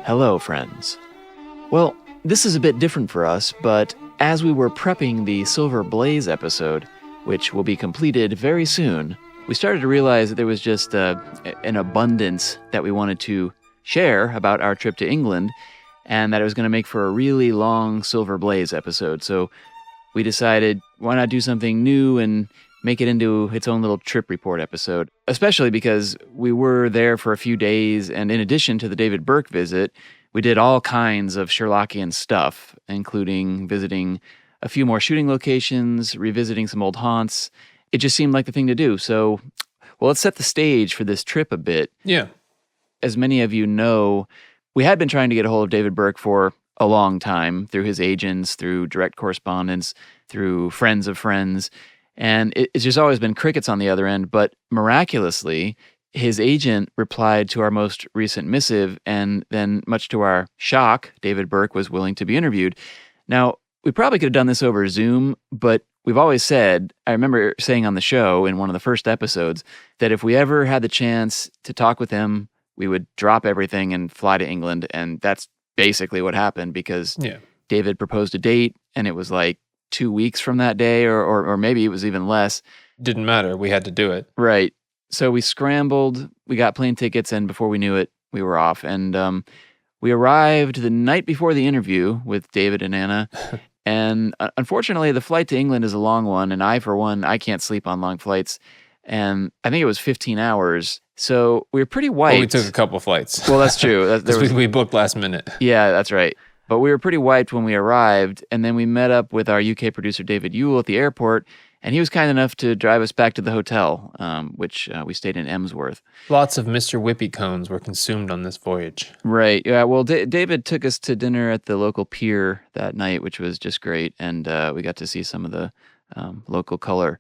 Hello, friends. Well, this is a bit different for us, but as we were prepping the Silver Blaze episode, which will be completed very soon, we started to realize that there was just an abundance that we wanted to share about our trip to England, and that it was going to make for a really long Silver Blaze episode. So we decided, why not do something new and make it into its own little trip report episode, especially because we were there for a few days, and in addition to the David Burke visit, we did all kinds of Sherlockian stuff, including visiting a few more shooting locations, revisiting some old haunts. It just seemed like the thing to do. So, well, let's set the stage for this trip a bit. Yeah. As many of you know, we had been trying to get a hold of David Burke for a long time, through his agents, through direct correspondence, through friends of friends, and it's just always been crickets on the other end. But miraculously, his agent replied to our most recent missive, and then, much to our shock, David Burke was willing to be interviewed. Now, we probably could have done this over Zoom, but we've always said, I remember saying on the show in one of the first episodes, that if we ever had the chance to talk with him, we would drop everything and fly to England. And that's basically what happened, because David proposed a date, and it was like 2 weeks from that day, or maybe it was even less. Didn't matter. We had to do it. Right. So we scrambled, we got plane tickets, and before we knew it, we were off. And we arrived the night before the interview with David and Anna. And unfortunately, the flight to England is a long one. And I, for one, I can't sleep on long flights. And I think it was 15 hours. So we were pretty wiped. Well, we took a couple flights. Well, that's true. We booked last minute. Yeah, that's right. But we were pretty wiped when we arrived. And then we met up with our UK producer, David Yule, at the airport. And he was kind enough to drive us back to the hotel, which we stayed in Emsworth. Lots of Mr. Whippy cones were consumed on this voyage. Right. Yeah. Well, David took us to dinner at the local pier that night, which was just great. And we got to see some of the local color.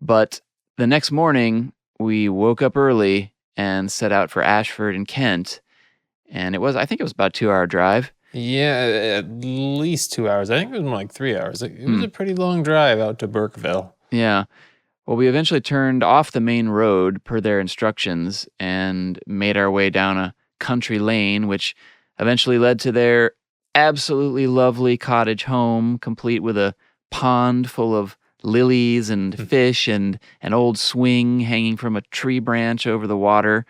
But the next morning, we woke up early and set out for Ashford in Kent. And I think it was about a 2-hour drive. Yeah, at least 2 hours. I think it was more like 3 hours. It was a pretty long drive out to Burkeville. Yeah. Well, we eventually turned off the main road per their instructions and made our way down a country lane, which eventually led to their absolutely lovely cottage home, complete with a pond full of lilies and fish and an old swing hanging from a tree branch over the water,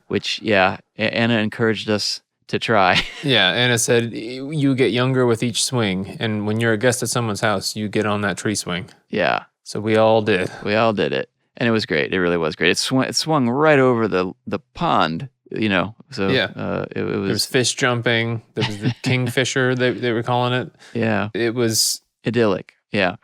which, Anna encouraged us to try. Yeah, Anna said, you get younger with each swing, and when you're a guest at someone's house, you get on that tree swing. Yeah. So we all did. We all did it. And it was great. It really was great. It swung right over the pond, So it was... There was fish jumping. There was the kingfisher, they were calling it. Yeah. It was... idyllic. Yeah.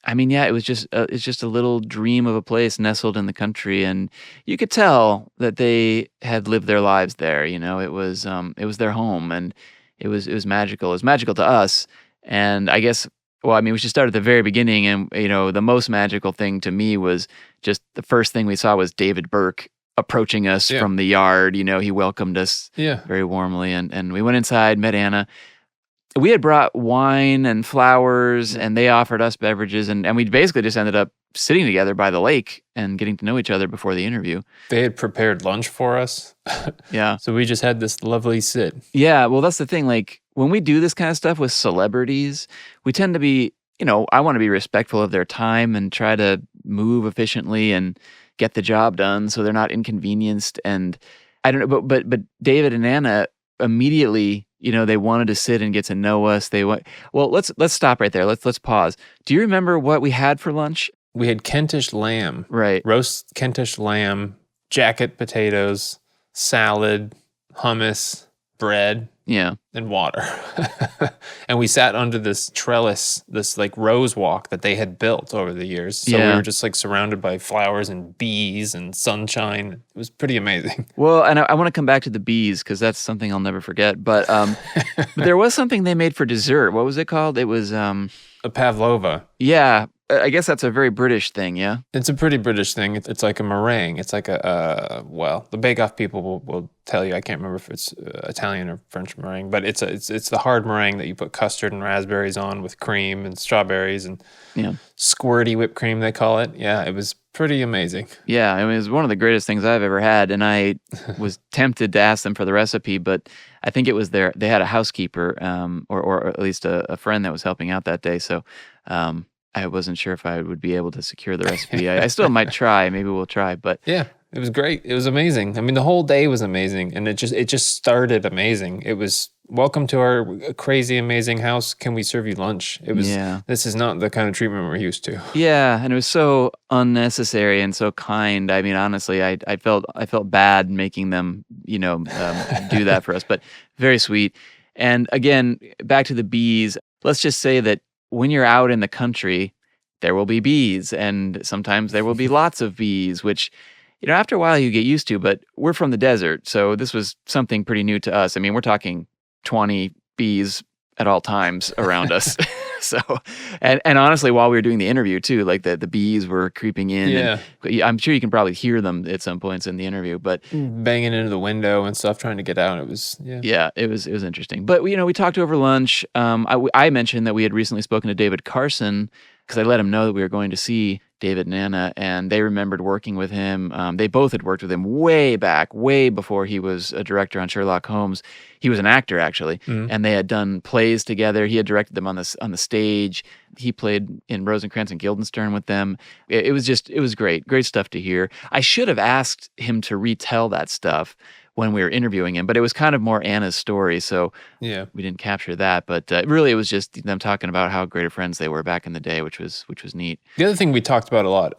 I mean, yeah, it's just a little dream of a place nestled in the country, and you could tell that they had lived their lives there. It was their home, and it was magical. It was magical to us, and I guess, well, I mean, we should start at the very beginning, and the most magical thing to me was just the first thing we saw was David Burke approaching us from the yard. He welcomed us very warmly, and we went inside, met Anna. We had brought wine and flowers, and they offered us beverages, and we basically just ended up sitting together by the lake and getting to know each other before the interview. They had prepared lunch for us. Yeah. So we just had this lovely sit. Yeah, well, that's the thing. Like, when we do this kind of stuff with celebrities, we tend to be, I want to be respectful of their time and try to move efficiently and get the job done so they're not inconvenienced. And I don't know, but David and Anna immediately... they wanted to sit and get to know us. Well, let's stop right there. Let's pause. Do you remember what we had for lunch? We had Kentish lamb. Right. Roast Kentish lamb, jacket potatoes, salad, hummus, bread. Yeah. And water. And we sat under this trellis, this like rose walk that they had built over the years. So we were just like surrounded by flowers and bees and sunshine. It was pretty amazing. Well, and I want to come back to the bees because that's something I'll never forget. But there was something they made for dessert. What was it called? It was... a pavlova. Yeah. I guess that's a very British thing, yeah? It's a pretty British thing. It's like a meringue. It's like well, the Bake Off people will tell you. I can't remember if it's Italian or French meringue, but it's the hard meringue that you put custard and raspberries on with cream and strawberries and squirty whipped cream, they call it. Yeah, it was pretty amazing. Yeah, I mean, it was one of the greatest things I've ever had, and I was tempted to ask them for the recipe, but I think it was they had a housekeeper, or at least a friend that was helping out that day, so I wasn't sure if I would be able to secure the recipe. I still might try. Maybe we'll try, but yeah, it was great. It was amazing. I mean, the whole day was amazing, and it just started amazing. It was welcome to our crazy, amazing house. Can we serve you lunch? It was. Yeah. This is not the kind of treatment we're used to. Yeah, and it was so unnecessary and so kind. I mean, honestly, I felt bad making them, do that for us, but very sweet. And again, back to the bees. Let's just say that when you're out in the country, there will be bees, and sometimes there will be lots of bees, which, after a while you get used to, but we're from the desert, so this was something pretty new to us. I mean, we're talking 20 bees at all times around us. So, and honestly, while we were doing the interview too, like the bees were creeping in. Yeah. And I'm sure you can probably hear them at some points in the interview, but banging into the window and stuff, trying to get out. It was, yeah, it was interesting. But we talked over lunch. I mentioned that we had recently spoken to David Carson because I let him know that we were going to see David and Anna, and they remembered working with him. They both had worked with him way back, way before he was a director on Sherlock Holmes. He was an actor, actually, and they had done plays together. He had directed them on the stage. He played in Rosencrantz and Guildenstern with them. It was great stuff to hear. I should have asked him to retell that stuff when we were interviewing him, but it was kind of more Anna's story, so we didn't capture that. But really, it was just them talking about how great of friends they were back in the day, which was neat. The other thing we talked about a lot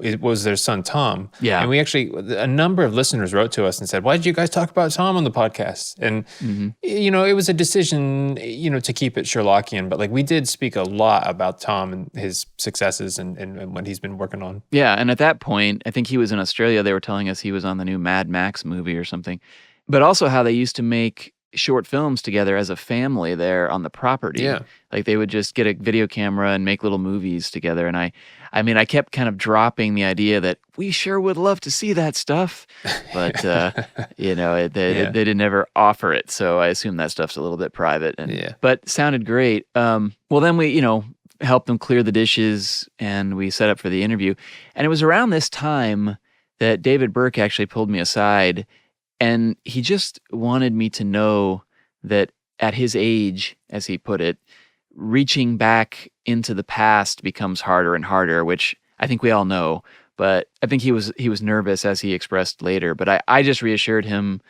it was their son Tom. Yeah, and we actually, a number of listeners wrote to us and said, "Why did you guys talk about Tom on the podcast?" And it was a decision, to keep it Sherlockian, but like we did speak a lot about Tom and his successes and what he's been working on. Yeah, and at that point, I think he was in Australia. They were telling us he was on the new Mad Max movie or something. But also how they used to make short films together as a family there on the property. Yeah. Like they would just get a video camera and make little movies together. And I kept kind of dropping the idea that we sure would love to see that stuff. But, they didn't ever offer it. So I assume that stuff's a little bit private. But sounded great. Well, then we, helped them clear the dishes and we set up for the interview. And it was around this time that David Burke actually pulled me aside. And he just wanted me to know that at his age, as he put it, reaching back into the past becomes harder and harder, which I think we all know. But I think he was nervous, as he expressed later. But I just reassured him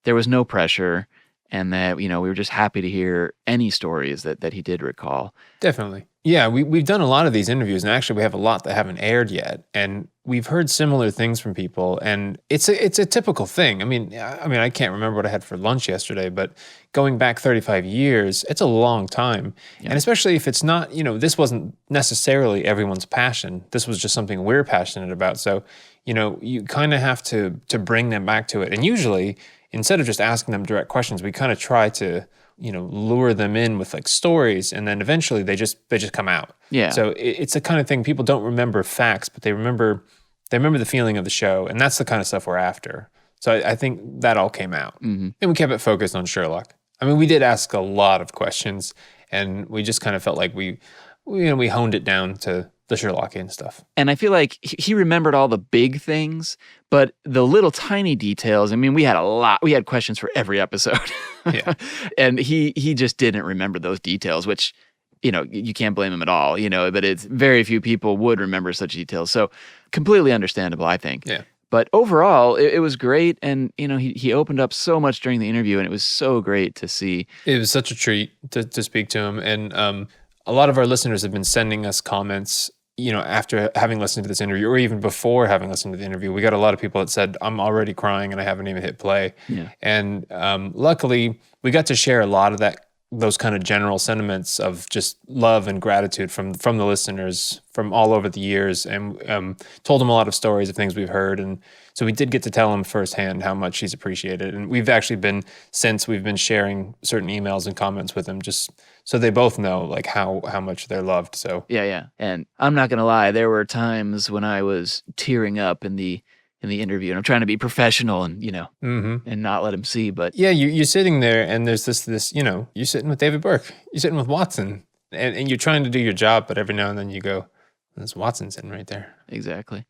there was no pressure and that, we were just happy to hear any stories that he did recall. Definitely. Yeah, we've done a lot of these interviews, and actually we have a lot that haven't aired yet. And we've heard similar things from people, and it's a typical thing. I mean, I can't remember what I had for lunch yesterday, but going back 35 years, it's a long time. Yeah. And especially if it's not, this wasn't necessarily everyone's passion. This was just something we're passionate about. So, you kind of have to bring them back to it. And usually, instead of just asking them direct questions, we kind of try to lure them in with like stories, and then eventually they just come out. Yeah. So it's the kind of thing, people don't remember facts, but they remember the feeling of the show, and that's the kind of stuff we're after. So I think that all came out. And we kept it focused on Sherlock. I mean, we did ask a lot of questions, and we just kind of felt like we honed it down to the Sherlockian stuff. And I feel like he remembered all the big things, but the little tiny details, I mean, we had questions for every episode. Yeah. And he just didn't remember those details, which, you can't blame him at all, but it's very few people would remember such details. So completely understandable, I think. Yeah. But overall, it was great. And, he opened up so much during the interview, and it was so great to see. It was such a treat to speak to him. And a lot of our listeners have been sending us comments, after having listened to this interview, or even before having listened to the interview. We got a lot of people that said, I'm already crying and I haven't even hit play. Yeah. And luckily, we got to share a lot of those kind of general sentiments of just love and gratitude from the listeners from all over the years, and told them a lot of stories of things we've heard. And So we did get to tell him firsthand how much he's appreciated. And we've actually since we've been sharing certain emails and comments with him just so they both know like how much they're loved. So Yeah. And I'm not going to lie, there were times when I was tearing up in the interview, and I'm trying to be professional and, and not let him see, but yeah, you're sitting there and there's this, you're sitting with David Burke, you're sitting with Watson and you're trying to do your job, but every now and then you go, there's Watson sitting right there. Exactly.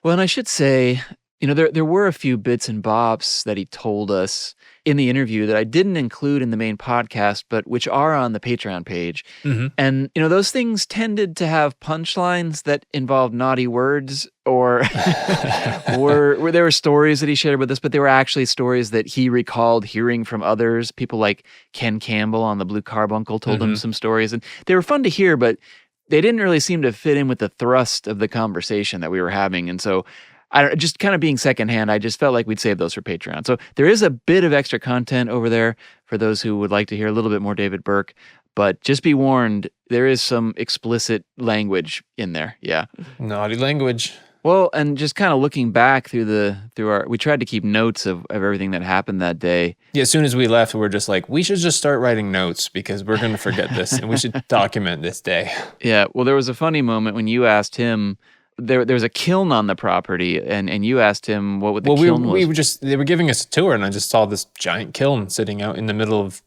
Well, and I should say, there were a few bits and bobs that he told us in the interview that I didn't include in the main podcast, but which are on the Patreon page. Mm-hmm. And, those things tended to have punchlines that involved naughty words or where there were stories that he shared with us, but they were actually stories that he recalled hearing from others. People like Ken Campbell on the Blue Carbuncle told him some stories, and they were fun to hear, but they didn't really seem to fit in with the thrust of the conversation that we were having. And so just kind of being secondhand, I just felt like we'd save those for Patreon. So there is a bit of extra content over there for those who would like to hear a little bit more David Burke, but just be warned, there is some explicit language in there. Yeah. Naughty language. Well, and just kind of looking back through we tried to keep notes of everything that happened that day. Yeah, as soon as we left, we were just like, we should just start writing notes because we're going to forget this and we should document this day. Yeah, well, there was a funny moment when you asked him, there was a kiln on the property, and you asked him what the kiln was. They were giving us a tour, and I just saw this giant kiln sitting out in the middle of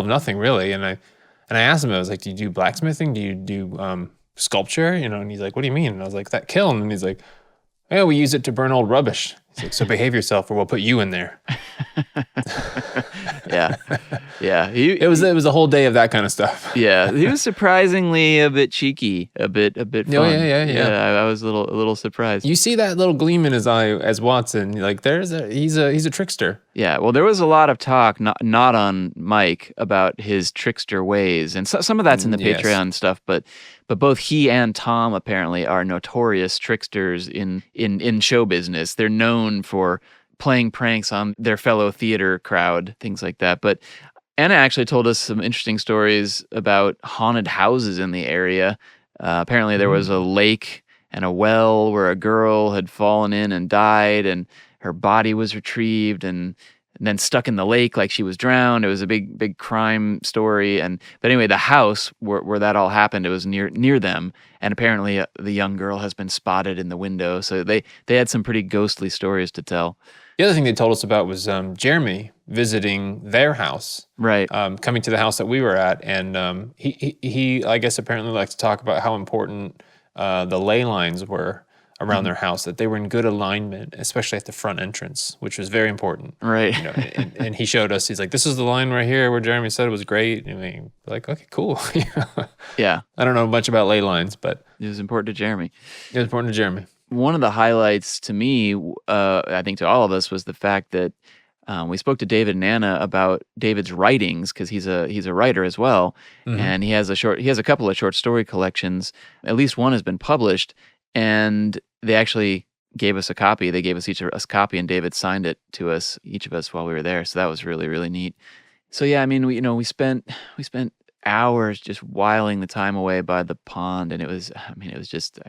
nothing, really. And I asked him, I was like, do you do blacksmithing? Do you do sculpture? And he's like, what do you mean? And I was like, that kiln. And he's like, yeah, we use it to burn old rubbish. He's like, so behave yourself or we'll put you in there. Yeah. It was a whole day of that kind of stuff. Yeah, he was surprisingly a bit cheeky, a bit fun. Oh, yeah. I was a little surprised. You see that little gleam in his eye as Watson. Like he's a trickster. Yeah, well, there was a lot of talk, not on Mike, about his trickster ways, and some of that's in the Patreon stuff. But both he and Tom apparently are notorious tricksters in show business. They're known for playing pranks on their fellow theater crowd, things like that. But Anna actually told us some interesting stories about haunted houses in the area. Apparently there was a lake and a well where a girl had fallen in and died, and her body was retrieved and then stuck in the lake like she was drowned. It was a big crime story. But anyway, the house where that all happened, it was near them. And apparently the young girl has been spotted in the window. So they had some pretty ghostly stories to tell. The other thing they told us about was Jeremy visiting their house. Right. Coming to the house that we were at. And he I guess, apparently liked to talk about how important the ley lines were around their house, that they were in good alignment, especially at the front entrance, which was very important. Right. And he showed us, he's like, this is the line right here where Jeremy said it was great. And we like, okay, cool. Yeah. I don't know much about ley lines, but it was important to Jeremy. It was important to Jeremy. One of the highlights to me, I think to all of us, was the fact that we spoke to David and Anna about David's writings, because he's a writer as well, and he has a couple of short story collections. At least one has been published, and they actually gave us a copy. They gave us each of us a copy, and David signed it to us, each of us, while we were there. So that was really, really neat. So yeah, I mean, we spent hours just whiling the time away by the pond, and there's just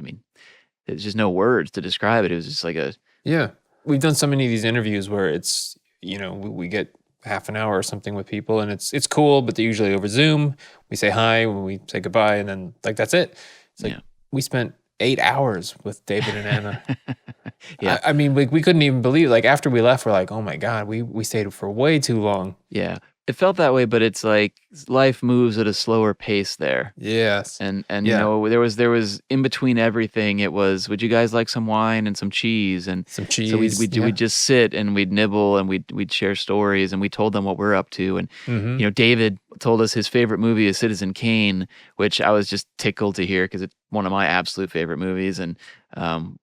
no words to describe it. It was just like yeah. We've done so many of these interviews where it's, we get half an hour or something with people, and it's cool, but they're usually over Zoom. We say hi when we say goodbye, and then like that's it. It's like we spent 8 hours with David and Anna. Yeah. I mean, we couldn't even believe, like after we left, we're like, oh my God, we stayed for way too long. Yeah. It felt that way, but it's like life moves at a slower pace there. Yes. And there was in between everything. It was, would you guys like some wine and some cheese? And some cheese. So we'd just sit and we'd nibble and we'd share stories, and we told them what we're up to. And David told us his favorite movie is Citizen Kane, which I was just tickled to hear because it's one of my absolute favorite movies. And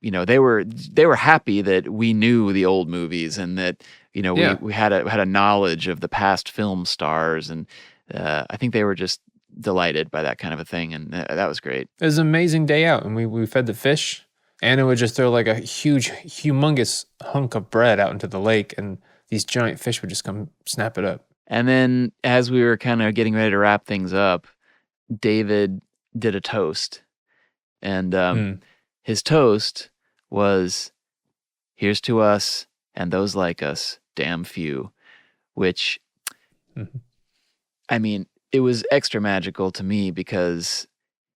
they were happy that we knew the old movies, and that we had a knowledge of the past film stars, and I think they were just delighted by that kind of a thing, and that was great. It was an amazing day out, and we fed the fish. Anna would just throw like a humongous hunk of bread out into the lake, and these giant fish would just come snap it up. And then as we were kind of getting ready to wrap things up, David did a toast, and his toast was Here's to us and those like us, damn few. Which, I mean, it was extra magical to me because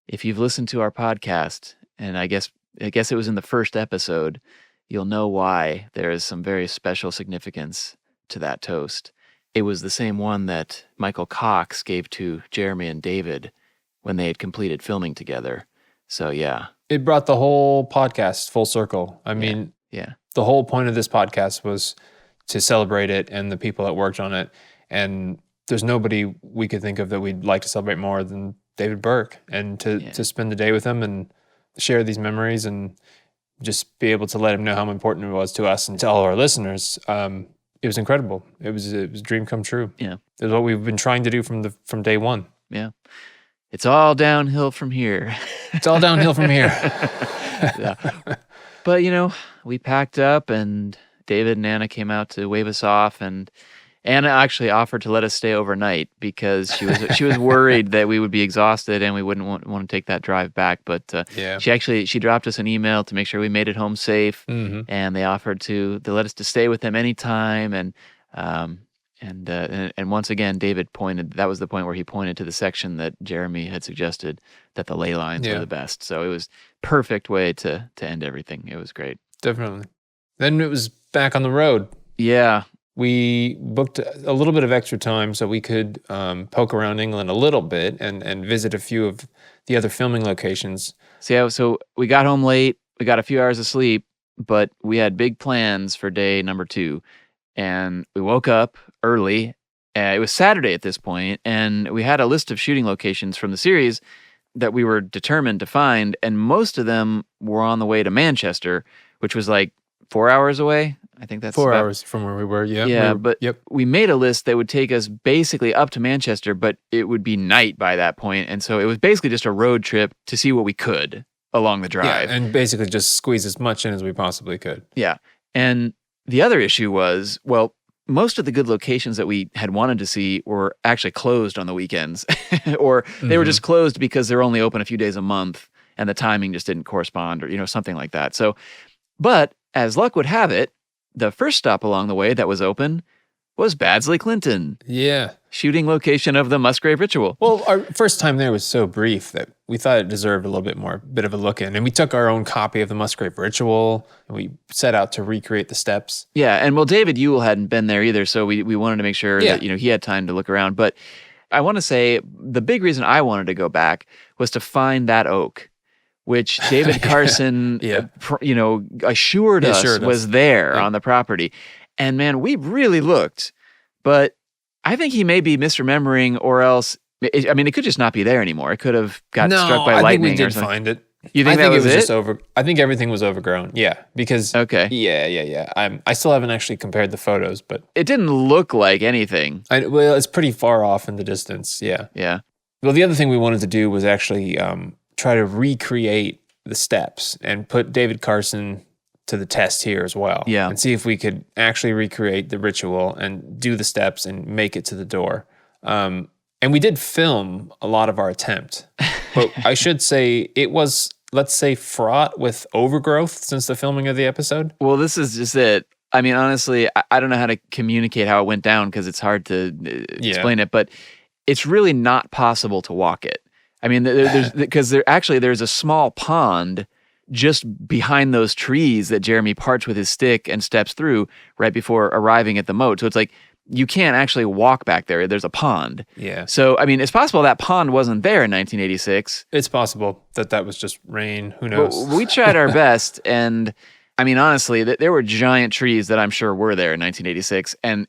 if you've listened to our podcast, and I guess it was in the first episode, you'll know why there is some very special significance to that toast. It was the same one that Michael Cox gave to Jeremy and David when they had completed filming together. So, yeah. It brought the whole podcast full circle. I mean, the whole point of this podcast was to celebrate it and the people that worked on it. And there's nobody we could think of that we'd like to celebrate more than David Burke. And to spend the day with him and share these memories and just be able to let him know how important it was to us and to all our listeners. It was incredible. It was a dream come true. Yeah. It was what we've been trying to do from day one. Yeah. It's all downhill from here. It's all downhill from here. Yeah. But, we packed up and David and Anna came out to wave us off, and Anna actually offered to let us stay overnight because she was worried that we would be exhausted and we wouldn't want to take that drive back. But she dropped us an email to make sure we made it home safe, and they offered to let us to stay with them anytime. And once again, David that was the point where he pointed to the section that Jeremy had suggested that the ley lines were the best. So it was perfect way to end everything. It was great. Definitely. Then it was back on the road. Yeah. We booked a little bit of extra time so we could poke around England a little bit and visit a few of the other filming locations. So we got home late. We got a few hours of sleep, but we had big plans for day number 2. And we woke up early. It was Saturday at this point, and we had a list of shooting locations from the series that we were determined to find, and most of them were on the way to Manchester, which was like 4 hours away. I think that's 4 hours from where we were. Yeah, we made a list that would take us basically up to Manchester, but it would be night by that point, and so it was basically just a road trip to see what we could along the drive. Yeah, and basically just squeeze as much in as we possibly could. Yeah, and the other issue was, most of the good locations that we had wanted to see were actually closed on the weekends, or they were just closed because they're only open a few days a month, and the timing just didn't correspond, or something like that. So, but as luck would have it, the first stop along the way that was open was Baddesley Clinton. Yeah. Shooting location of the Musgrave Ritual. Well, our first time there was so brief that we thought it deserved a little bit of a look in. And we took our own copy of the Musgrave Ritual, and we set out to recreate the steps. Yeah, and David Ewell hadn't been there either, so we wanted to make sure that he had time to look around. But I want to say the big reason I wanted to go back was to find that oak, which David Carson, assured us was there on the property. And man, we really looked, but I think he may be misremembering, or else, it could just not be there anymore. It could have got struck by lightning. I think we or did something. find it. You think that was it? Just I think everything was overgrown. Yeah, because I still haven't actually compared the photos, but it didn't look like anything. It's pretty far off in the distance. Yeah. Yeah. Well, the other thing we wanted to do was actually try to recreate the steps and put David Carson to the test here as well. Yeah. And see if we could actually recreate the ritual and do the steps and make it to the door. And we did film a lot of our attempt, but I should say it was, let's say, fraught with overgrowth since the filming of the episode. Well, this is just it. I mean, honestly, I don't know how to communicate how it went down because it's hard to explain it, but it's really not possible to walk it. I mean, there's a small pond just behind those trees that Jeremy parts with his stick and steps through right before arriving at the moat. So it's like you can't actually walk back there. There's a pond. Yeah. So, I mean, it's possible that pond wasn't there in 1986. It's possible that was just rain. Who knows? But we tried our best, and I mean, honestly, there were giant trees that I'm sure were there in 1986, and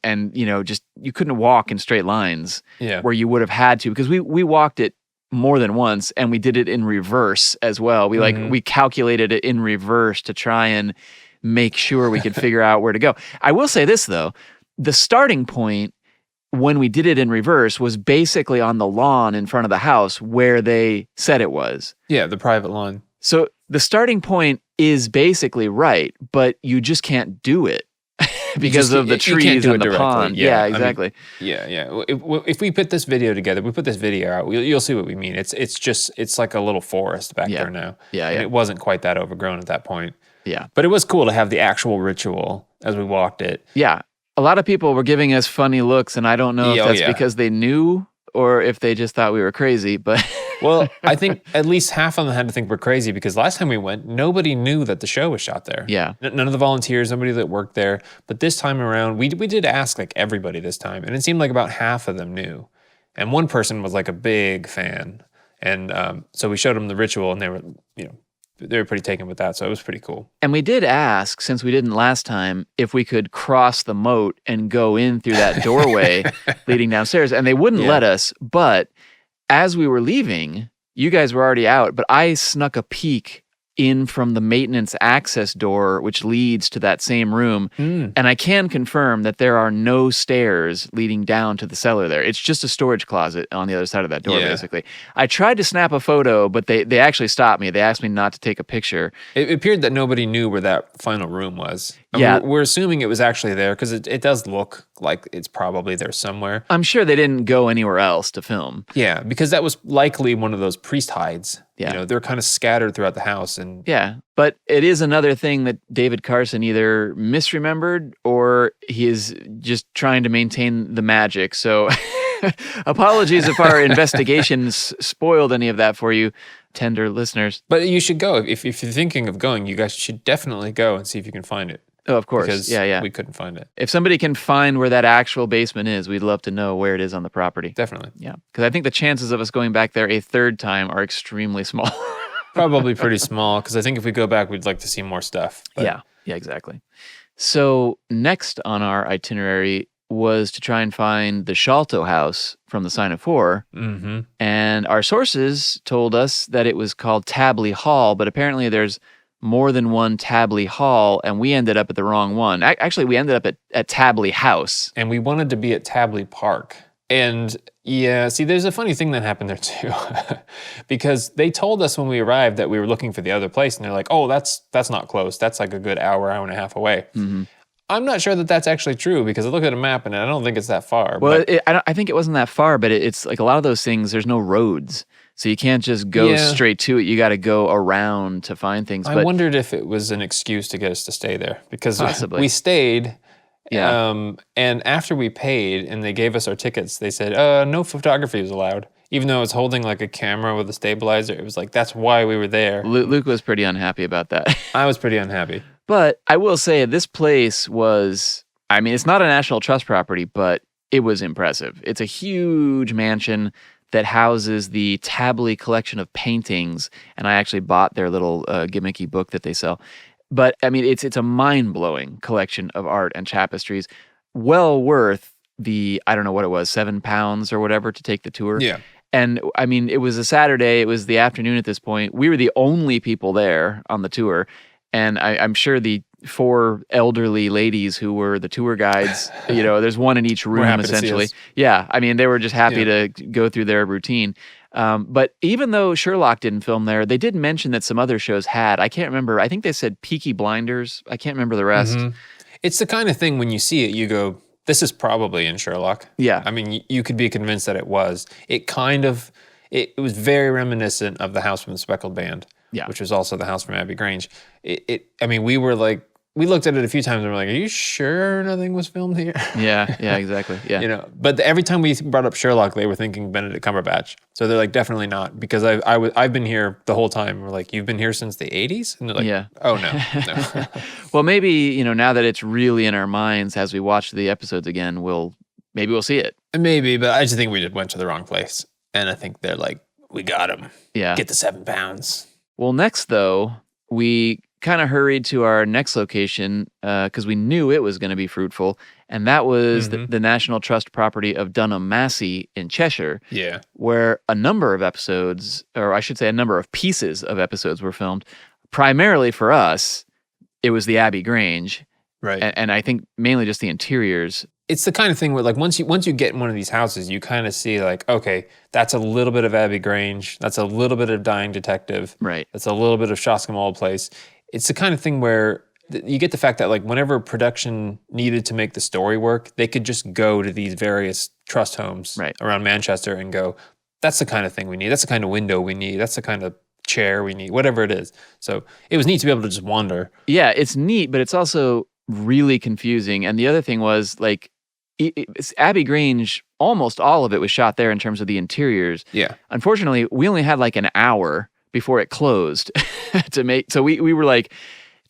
just you couldn't walk in straight lines where you would have had to, because we walked it more than once, and we did it in reverse as well. We calculated it in reverse to try and make sure we could figure out where to go. I will say this though, the starting point when we did it in reverse was basically on the lawn in front of the house where they said it was. Yeah, the private lawn. So the starting point is basically right, but you just can't do it. Because of the trees and the pond. Yeah, exactly. I mean, if we put this video together, we put this video out, you'll see what we mean. It's like a little forest back there now. Yeah, and it wasn't quite that overgrown at that point. Yeah. But it was cool to have the actual ritual as we walked it. Yeah. A lot of people were giving us funny looks, and I don't know if that's because they knew or if they just thought we were crazy, but... Well, I think at least half of them had to think we're crazy because last time we went, nobody knew that the show was shot there. Yeah. None of the volunteers, nobody that worked there. But this time around, we did ask like everybody this time, and it seemed like about half of them knew. And one person was like a big fan. And so we showed them the ritual, and they were, they were pretty taken with that. So it was pretty cool. And we did ask, since we didn't last time, if we could cross the moat and go in through that doorway leading downstairs. And they wouldn't let us. But as we were leaving, you guys were already out, but I snuck a peek in from the maintenance access door, which leads to that same room. And I can confirm that there are no stairs leading down to the cellar there. It's just a storage closet on the other side of that door, basically. I tried to snap a photo, but they actually stopped me. They asked me not to take a picture. It appeared that nobody knew where that final room was. We're assuming it was actually there because it does look like it's probably there somewhere. I'm sure they didn't go anywhere else to film. Yeah, because that was likely one of those priest hides. Yeah. They're kind of scattered throughout the house. Yeah, but it is another thing that David Carson either misremembered or he is just trying to maintain the magic. So apologies if our investigations spoiled any of that for you, tender listeners. But you should go. If you're thinking of going, you guys should definitely go and see if you can find it. Oh, of course. Because we couldn't find it. If somebody can find where that actual basement is, we'd love to know where it is on the property. Definitely. Yeah, because I think the chances of us going back there a third time are extremely small. Probably pretty small, because I think if we go back, we'd like to see more stuff. But. Yeah, exactly. So next on our itinerary was to try and find the Sholto house from the Sign of Four. Mm-hmm. And our sources told us that it was called Tabley Hall, but apparently there's more than one Tabley Hall, and we ended up at the wrong one. Actually, we ended up at Tabley House. And we wanted to be at Tabley Park. And see, there's a funny thing that happened there too. Because they told us when we arrived that we were looking for the other place, and they're like, oh, that's not close. That's like a good hour and a half away. Mm-hmm. I'm not sure that that's actually true, because I looked at a map and I don't think it's that far. Well, I think it wasn't that far, but it's like a lot of those things, there's no roads. So you can't just go straight to it. You got to go around to find things. I wondered if it was an excuse to get us to stay there, because possibly. We stayed. Yeah. And after we paid and they gave us our tickets, they said, no photography was allowed. Even though it's holding like a camera with a stabilizer, it was like, that's why we were there. Luke was pretty unhappy about that. I was pretty unhappy. But I will say this place was, I mean, it's not a National Trust property, but it was impressive. It's a huge mansion that houses the Tabley collection of paintings, and I actually bought their little gimmicky book that they sell. But I mean, it's a mind-blowing collection of art and tapestries, well worth the, I don't know what it was, £7 or whatever to take the tour. Yeah. And I mean, it was a Saturday, it was the afternoon at this point. We were the only people there on the tour, and I'm sure the 4 elderly ladies who were the tour guides, there's one in each room essentially. Yeah, I mean, they were just happy to go through their routine. But even though Sherlock didn't film there, they did mention that some other shows had. I can't remember. I think they said Peaky Blinders. I can't remember the rest. Mm-hmm. It's the kind of thing when you see it, you go, this is probably in Sherlock. Yeah. I mean, you could be convinced that it was. It was very reminiscent of the house from the Speckled Band. Yeah. Which was also the house from Abbey Grange. I mean, we were like, we looked at it a few times and we're like, are you sure nothing was filmed here? Yeah, exactly. Yeah. But every time we brought up Sherlock, they were thinking Benedict Cumberbatch. So they're like, definitely not, because I've been here the whole time. We're like, you've been here since the 80s? And they're like, oh, no. Well, maybe, now that it's really in our minds as we watch the episodes again, we'll see it. Maybe, but I just think we just went to the wrong place. And I think they're like, we got him. Yeah. Get the £7. Well, next, though, we kind of hurried to our next location because we knew it was going to be fruitful, and that was the National Trust property of Dunham Massey in Cheshire, where a number of episodes, or I should say a number of pieces of episodes were filmed. Primarily for us, it was the Abbey Grange, right? And I think mainly just the interiors. It's the kind of thing where, like, once you get in one of these houses, you kind of see, like, okay, that's a little bit of Abbey Grange, that's a little bit of Dying Detective, right? That's a little bit of Shoscombe Old Place. It's the kind of thing where you get the fact that, like, whenever production needed to make the story work, they could just go to these various trust homes around Manchester and go, that's the kind of thing we need. That's the kind of window we need. That's the kind of chair we need, whatever it is. So it was neat to be able to just wander. Yeah, it's neat, but it's also really confusing. And the other thing was like Abbey Grange, almost all of it was shot there in terms of the interiors. Yeah. Unfortunately, we only had like an hour before it closed to make. So we were like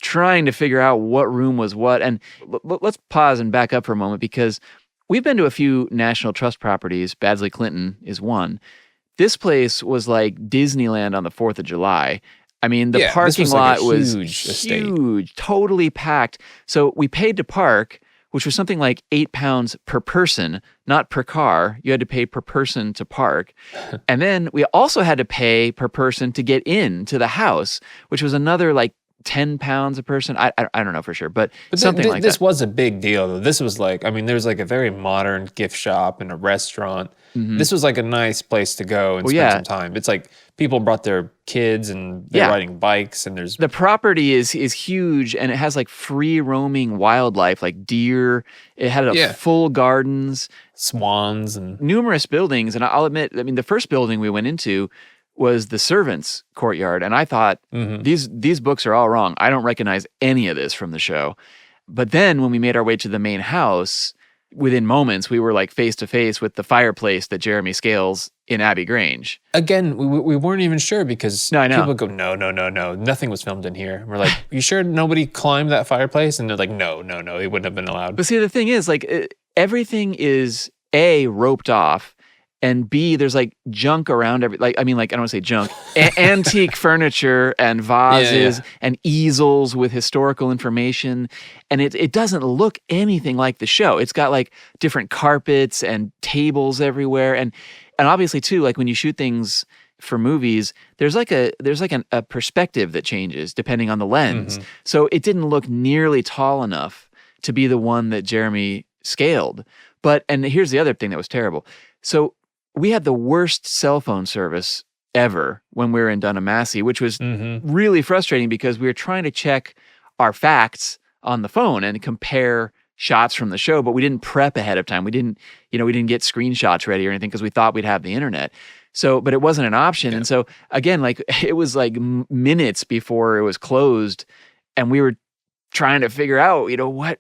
trying to figure out what room was what. And let's pause and back up for a moment because we've been to a few National Trust properties. Baddesley Clinton is one. This place was like Disneyland on the 4th of July. I mean, the parking lot was huge, totally packed. So we paid to park, which was something like £8 per person, not per car. You had to pay per person to park. And then we also had to pay per person to get into the house, which was another like £10 a person. I don't know for sure, but something like that. This was a big deal, though. This was like, I mean, there's like a very modern gift shop and a restaurant. Mm-hmm. This was like a nice place to go and spend some time. It's like people brought their kids and they're riding bikes and there's... The property is huge and it has like free roaming wildlife, like deer. It had full gardens. Swans and... numerous buildings. And I'll admit, I mean, the first building we went into was the servants' courtyard. And I thought, these books are all wrong. I don't recognize any of this from the show. But then when we made our way to the main house, within moments, we were like face to face with the fireplace that Jeremy scales in Abbey Grange. Again, we weren't even sure because I know. People go, no, nothing was filmed in here. We're like, you sure nobody climbed that fireplace? And they're like, no, it wouldn't have been allowed. But see, the thing is, like, everything is A, roped off, and B, there's like junk around I don't want to say junk, antique furniture and vases and easels with historical information. And it doesn't look anything like the show. It's got like different carpets and tables everywhere. And obviously too, like when you shoot things for movies, there's like a perspective that changes depending on the lens. Mm-hmm. So it didn't look nearly tall enough to be the one that Jeremy scaled. And here's the other thing that was terrible. So we had the worst cell phone service ever when we were in Dunamassy, which was really frustrating because we were trying to check our facts on the phone and compare shots from the show, but we didn't prep ahead of time. We didn't get screenshots ready or anything because we thought we'd have the internet. So, but it wasn't an option. Yeah. And so again, like it was like minutes before it was closed and we were trying to figure out,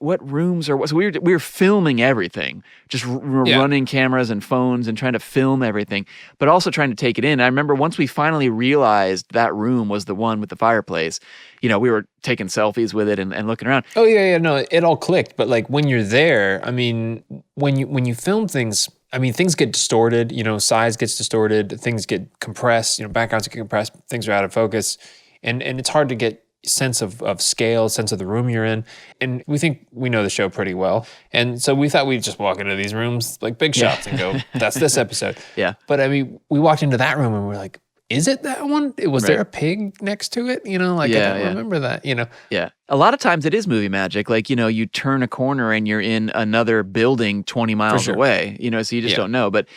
what rooms so we were filming everything, just running cameras and phones and trying to film everything, but also trying to take it in. I remember once we finally realized that room was the one with the fireplace, we were taking selfies with it and looking around. Oh yeah, no, it all clicked. But like when you're there, I mean, when you film things, I mean, things get distorted, size gets distorted, things get compressed, backgrounds get compressed, things are out of focus, and it's hard to get sense of scale, sense of the room you're in. And we think we know the show pretty well. And so we thought we'd just walk into these rooms like big shots and go, that's this episode. Yeah. But I mean, we walked into that room and we're like, is it that one? Was there a pig next to it? I don't remember that, Yeah. A lot of times it is movie magic. Like, you turn a corner and you're in another building 20 miles away, so you just don't know. But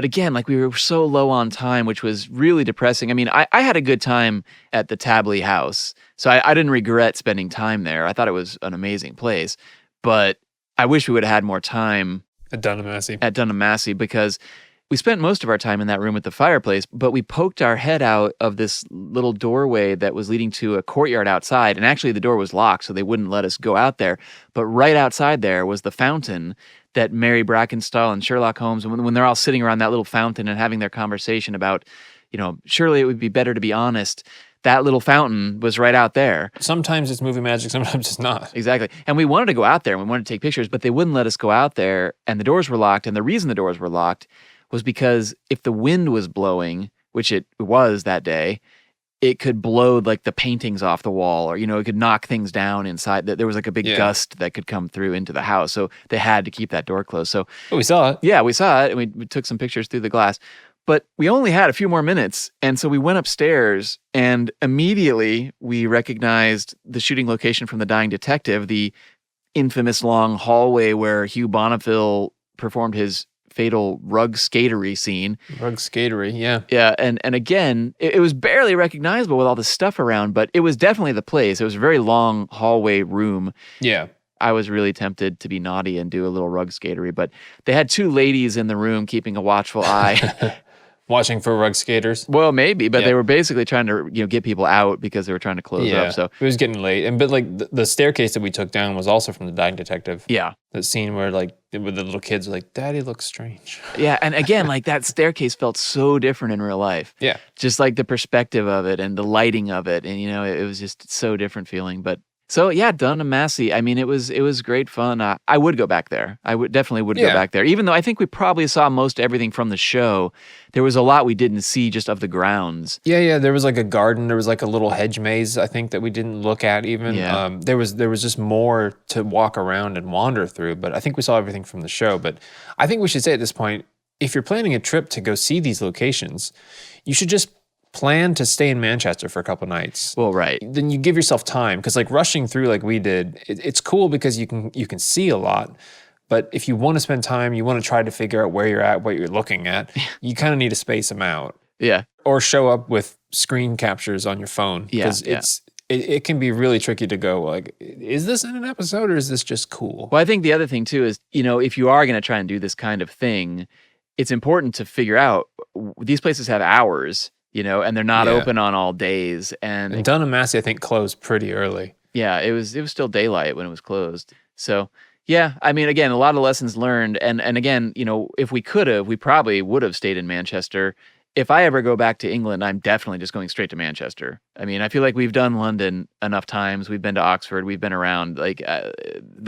again, like we were so low on time, which was really depressing. I mean, I had a good time at the Tabley house, so I didn't regret spending time there. I thought it was an amazing place, but I wish we would have had more time at Dunamassy because we spent most of our time in that room with the fireplace, but we poked our head out of this little doorway that was leading to a courtyard outside, and actually the door was locked, so they wouldn't let us go out there. But right outside there was the fountain that Mary Brackenstall and Sherlock Holmes, and when they're all sitting around that little fountain and having their conversation about, surely it would be better to be honest, that little fountain was right out there. Sometimes it's movie magic, sometimes it's not. Exactly. And we wanted to go out there and we wanted to take pictures, but they wouldn't let us go out there and the doors were locked. And the reason the doors were locked was because if the wind was blowing, which it was that day, it could blow like the paintings off the wall or, it could knock things down inside. There was like a big gust that could come through into the house. So they had to keep that door closed. So we saw it. Yeah, we saw it. And we took some pictures through the glass. But we only had a few more minutes. And so we went upstairs and immediately we recognized the shooting location from The Dying Detective, the infamous long hallway where Hugh Bonneville performed his fatal rug skatery scene. Rug skatery, yeah. Yeah, and again, it was barely recognizable with all the stuff around, but it was definitely the place. It was a very long hallway room. Yeah. I was really tempted to be naughty and do a little rug skatery, but they had two ladies in the room keeping a watchful eye. Watching for rug skaters. Well, maybe, but they were basically trying to get people out because they were trying to close up. So it was getting late, but like the staircase that we took down was also from The Dying Detective. Yeah, that scene where like the little kids were like, "Daddy looks strange." Yeah, and again, like that staircase felt so different in real life. Yeah, just like the perspective of it and the lighting of it, and it was just so different feeling. But so yeah, Dunham Massey. I mean, it was great fun. I would go back there. I would definitely go back there. Even though I think we probably saw most everything from the show, there was a lot we didn't see just of the grounds. Yeah. There was like a garden. There was like a little hedge maze, I think, that we didn't look at even. Yeah. There was just more to walk around and wander through. But I think we saw everything from the show. But I think we should say at this point, if you're planning a trip to go see these locations, you should just plan to stay in Manchester for a couple nights. Well, right. Then you give yourself time, because like rushing through like we did, it's cool because you can see a lot. But if you want to spend time, you want to try to figure out where you're at, what you're looking at, you kind of need to space them out. Yeah. Or show up with screen captures on your phone. Because it can be really tricky to go like, is this in an episode or is this just cool? Well, I think the other thing too is, if you are going to try and do this kind of thing, it's important to figure out these places have hours. And they're not open on all days. And Dunham Massey, I think, closed pretty early. Yeah, it was still daylight when it was closed. So, yeah, I mean, again, a lot of lessons learned. And again, if we could have, we probably would have stayed in Manchester. If I ever go back to England, I'm definitely just going straight to Manchester. I mean, I feel like we've done London enough times. We've been to Oxford. We've been around. Like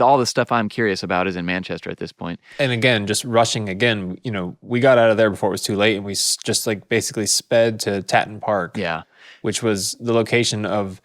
all the stuff I'm curious about is in Manchester at this point. And again, just rushing again, we got out of there before it was too late, and we just like basically sped to Tatton Park. Yeah, which was the location of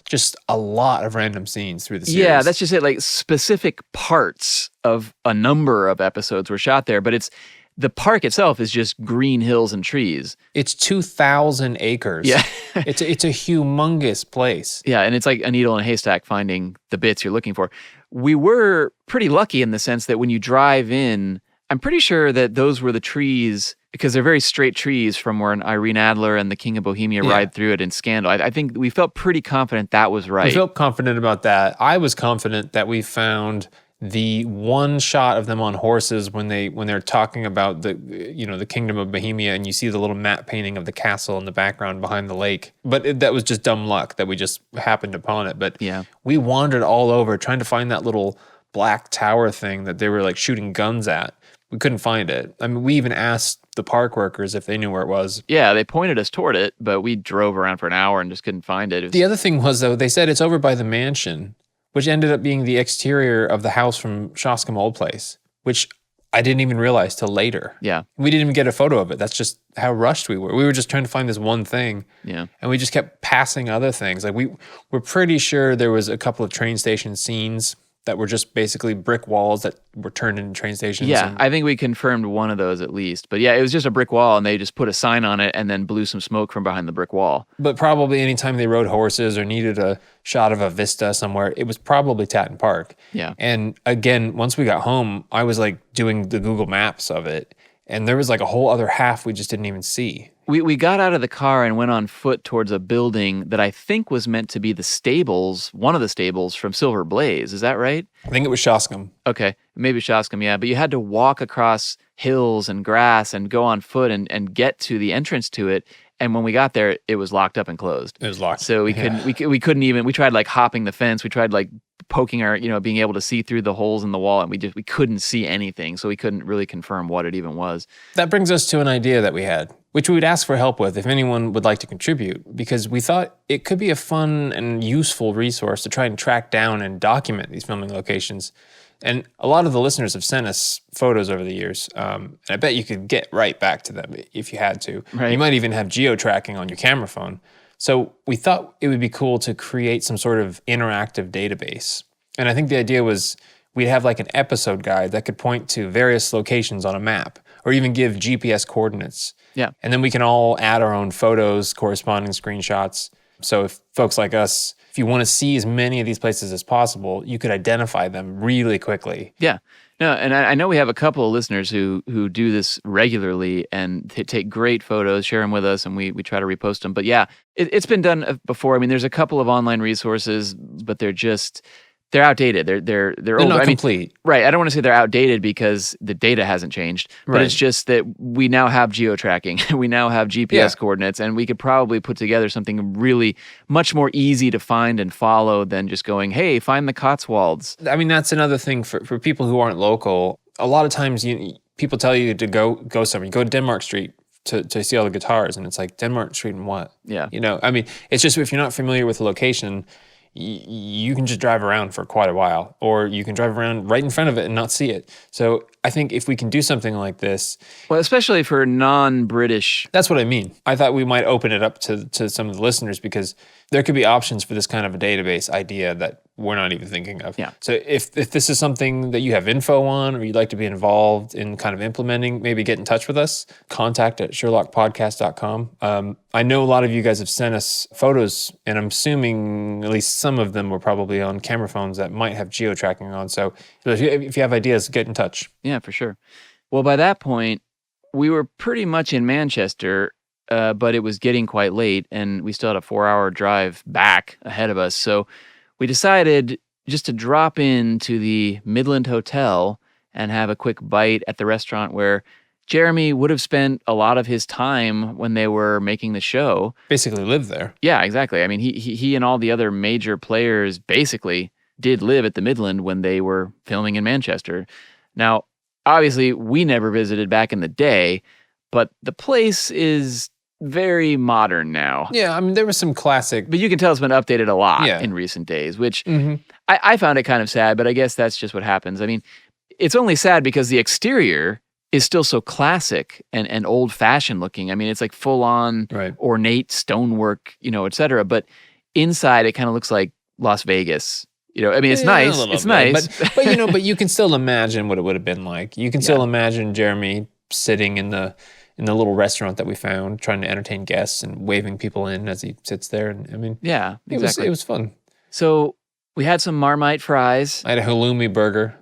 just a lot of random scenes through the series. Yeah, that's just it. Like specific parts of a number of episodes were shot there, but the park itself is just green hills and trees. It's 2,000 acres. Yeah. it's a humongous place. Yeah, and it's like a needle in a haystack finding the bits you're looking for. We were pretty lucky in the sense that when you drive in, I'm pretty sure that those were the trees, because they're very straight trees from where Irene Adler and the King of Bohemia ride through it in Scandal. I think we felt pretty confident that was right. We felt confident about that. I was confident that we found the one shot of them on horses when they're talking about the kingdom of Bohemia, and you see the little matte painting of the castle in the background behind the lake. But that was just dumb luck that we just happened upon it. But we wandered all over trying to find that little black tower thing that they were like shooting guns at. We couldn't find it. I mean, we even asked the park workers if they knew where it was. Yeah, they pointed us toward it, but we drove around for an hour and just couldn't find it. The other thing was, though, they said it's over by the mansion, which ended up being the exterior of the house from Shoscombe Old Place, which I didn't even realize till later. Yeah. We didn't even get a photo of it. That's just how rushed we were. We were just trying to find this one thing. Yeah. And we just kept passing other things. Like we're pretty sure there was a couple of train station scenes that were just basically brick walls that were turned into train stations. Yeah, I think we confirmed one of those at least. But yeah, it was just a brick wall, and they just put a sign on it and then blew some smoke from behind the brick wall. But probably anytime they rode horses or needed a shot of a vista somewhere, it was probably Tatton Park. Yeah. And again, once we got home, I was like doing the Google Maps of it, and there was like a whole other half we just didn't even see. We got out of the car and went on foot towards a building that I think was meant to be the stables, one of the stables from Silver Blaze. Is that right? I think it was Shoscombe. Okay, maybe Shoscombe, yeah. But you had to walk across hills and grass and go on foot and get to the entrance to it. And when we got there, it was locked up and closed. It was locked. So we couldn't even. We tried like hopping the fence. We tried like poking our, being able to see through the holes in the wall, and we couldn't see anything. So we couldn't really confirm what it even was. That brings us to an idea that we had, which we would ask for help with if anyone would like to contribute, because we thought it could be a fun and useful resource to try and track down and document these filming locations. And a lot of the listeners have sent us photos over the years, and I bet you could get right back to them if you had to. Right. You might even have geo-tracking on your camera phone. So we thought it would be cool to create some sort of interactive database. And I think the idea was we'd have like an episode guide that could point to various locations on a map, or even give GPS coordinates. Yeah. And then we can all add our own photos, corresponding screenshots. So if folks like us, if you want to see as many of these places as possible, you could identify them really quickly. Yeah. No, and I know we have a couple of listeners who do this regularly and take great photos, share them with us, and we try to repost them. But yeah, it's been done before. I mean, there's a couple of online resources, but they're just they're outdated. They're They're not complete. Right. I don't want to say they're outdated because the data hasn't changed, but it's just that we now have geo-tracking. We now have GPS coordinates, and we could probably put together something really much more easy to find and follow than just going, hey, find the Cotswolds. I mean, that's another thing for people who aren't local. A lot of times people tell you to go somewhere. You go to Denmark Street to see all the guitars, and it's like, Denmark Street and what? Yeah. I mean, it's just if you're not familiar with the location, you can just drive around for quite a while, or you can drive around right in front of it and not see it. So I think if we can do something like this... Well, especially for non-British... That's what I mean. I thought we might open it up to some of the listeners, because there could be options for this kind of a database idea that we're not even thinking of. Yeah. So if this is something that you have info on, or you'd like to be involved in kind of implementing, maybe get in touch with us. contact@sherlockpodcast.com. I know a lot of you guys have sent us photos, and I'm assuming at least some of them were probably on camera phones that might have geo-tracking on. So if you have ideas, get in touch. Yeah, for sure. Well, by that point, we were pretty much in Manchester, but it was getting quite late, and we still had a 4-hour drive back ahead of us. So we decided just to drop into the Midland Hotel and have a quick bite at the restaurant where Jeremy would have spent a lot of his time when they were making the show. Basically lived there. Yeah, exactly. I mean, he and all the other major players basically did live at the Midland when they were filming in Manchester. Now, obviously, we never visited back in the day, but the place is very modern now. Yeah, I mean, there was some classic... But you can tell it's been updated a lot in recent days, which I found it kind of sad, but I guess that's just what happens. I mean, it's only sad because the exterior is still so classic and old-fashioned looking. I mean, it's like full-on ornate stonework, et cetera. But inside, it kind of looks like Las Vegas. I mean, it's nice. It's nice. But you can still imagine what it would have been like. You can still imagine Jeremy sitting in the little restaurant that we found, trying to entertain guests and waving people in as he sits there. And I mean, yeah, exactly. It was fun. So we had some Marmite fries. I had a halloumi burger,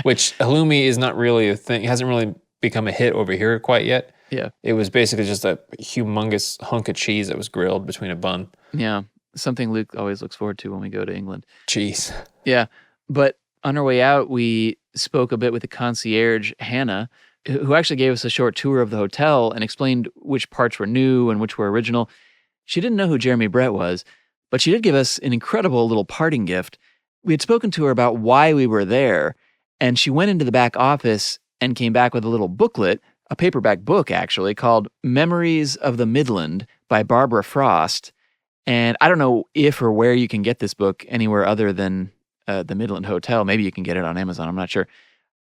which halloumi is not really a thing. It hasn't really become a hit over here quite yet. Yeah. It was basically just a humongous hunk of cheese that was grilled between a bun. Yeah. Something Luke always looks forward to when we go to England. Cheese. Yeah. But on our way out, we spoke a bit with the concierge, Hannah, who actually gave us a short tour of the hotel and explained which parts were new and which were original. She didn't know who Jeremy Brett was, but she did give us an incredible little parting gift. We had spoken to her about why we were there, and she went into the back office and came back with a little booklet, a paperback book actually, called Memories of the Midland by Barbara Frost. And I don't know if or where you can get this book anywhere other than the Midland Hotel. Maybe you can get it on Amazon. I'm not sure.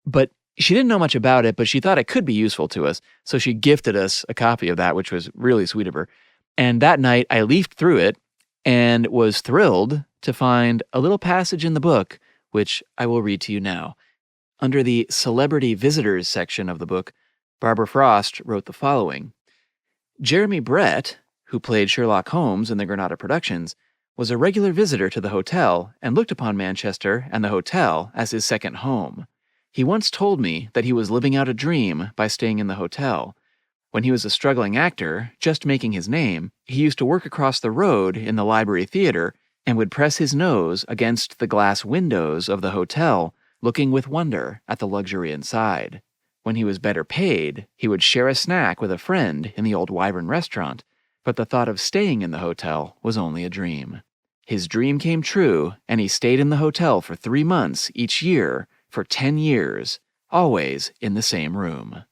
But she didn't know much about it, but she thought it could be useful to us. So she gifted us a copy of that, which was really sweet of her. And that night, I leafed through it and was thrilled to find a little passage in the book, which I will read to you now. Under the Celebrity Visitors section of the book, Barbara Frost wrote the following. Jeremy Brett, who played Sherlock Holmes in the Granada productions, was a regular visitor to the hotel and looked upon Manchester and the hotel as his second home. He once told me that he was living out a dream by staying in the hotel. When he was a struggling actor, just making his name, he used to work across the road in the Library Theater and would press his nose against the glass windows of the hotel, looking with wonder at the luxury inside. When he was better paid, he would share a snack with a friend in the old Wyvern restaurant, but the thought of staying in the hotel was only a dream. His dream came true, and he stayed in the hotel for 3 months each year for 10 years, always in the same room.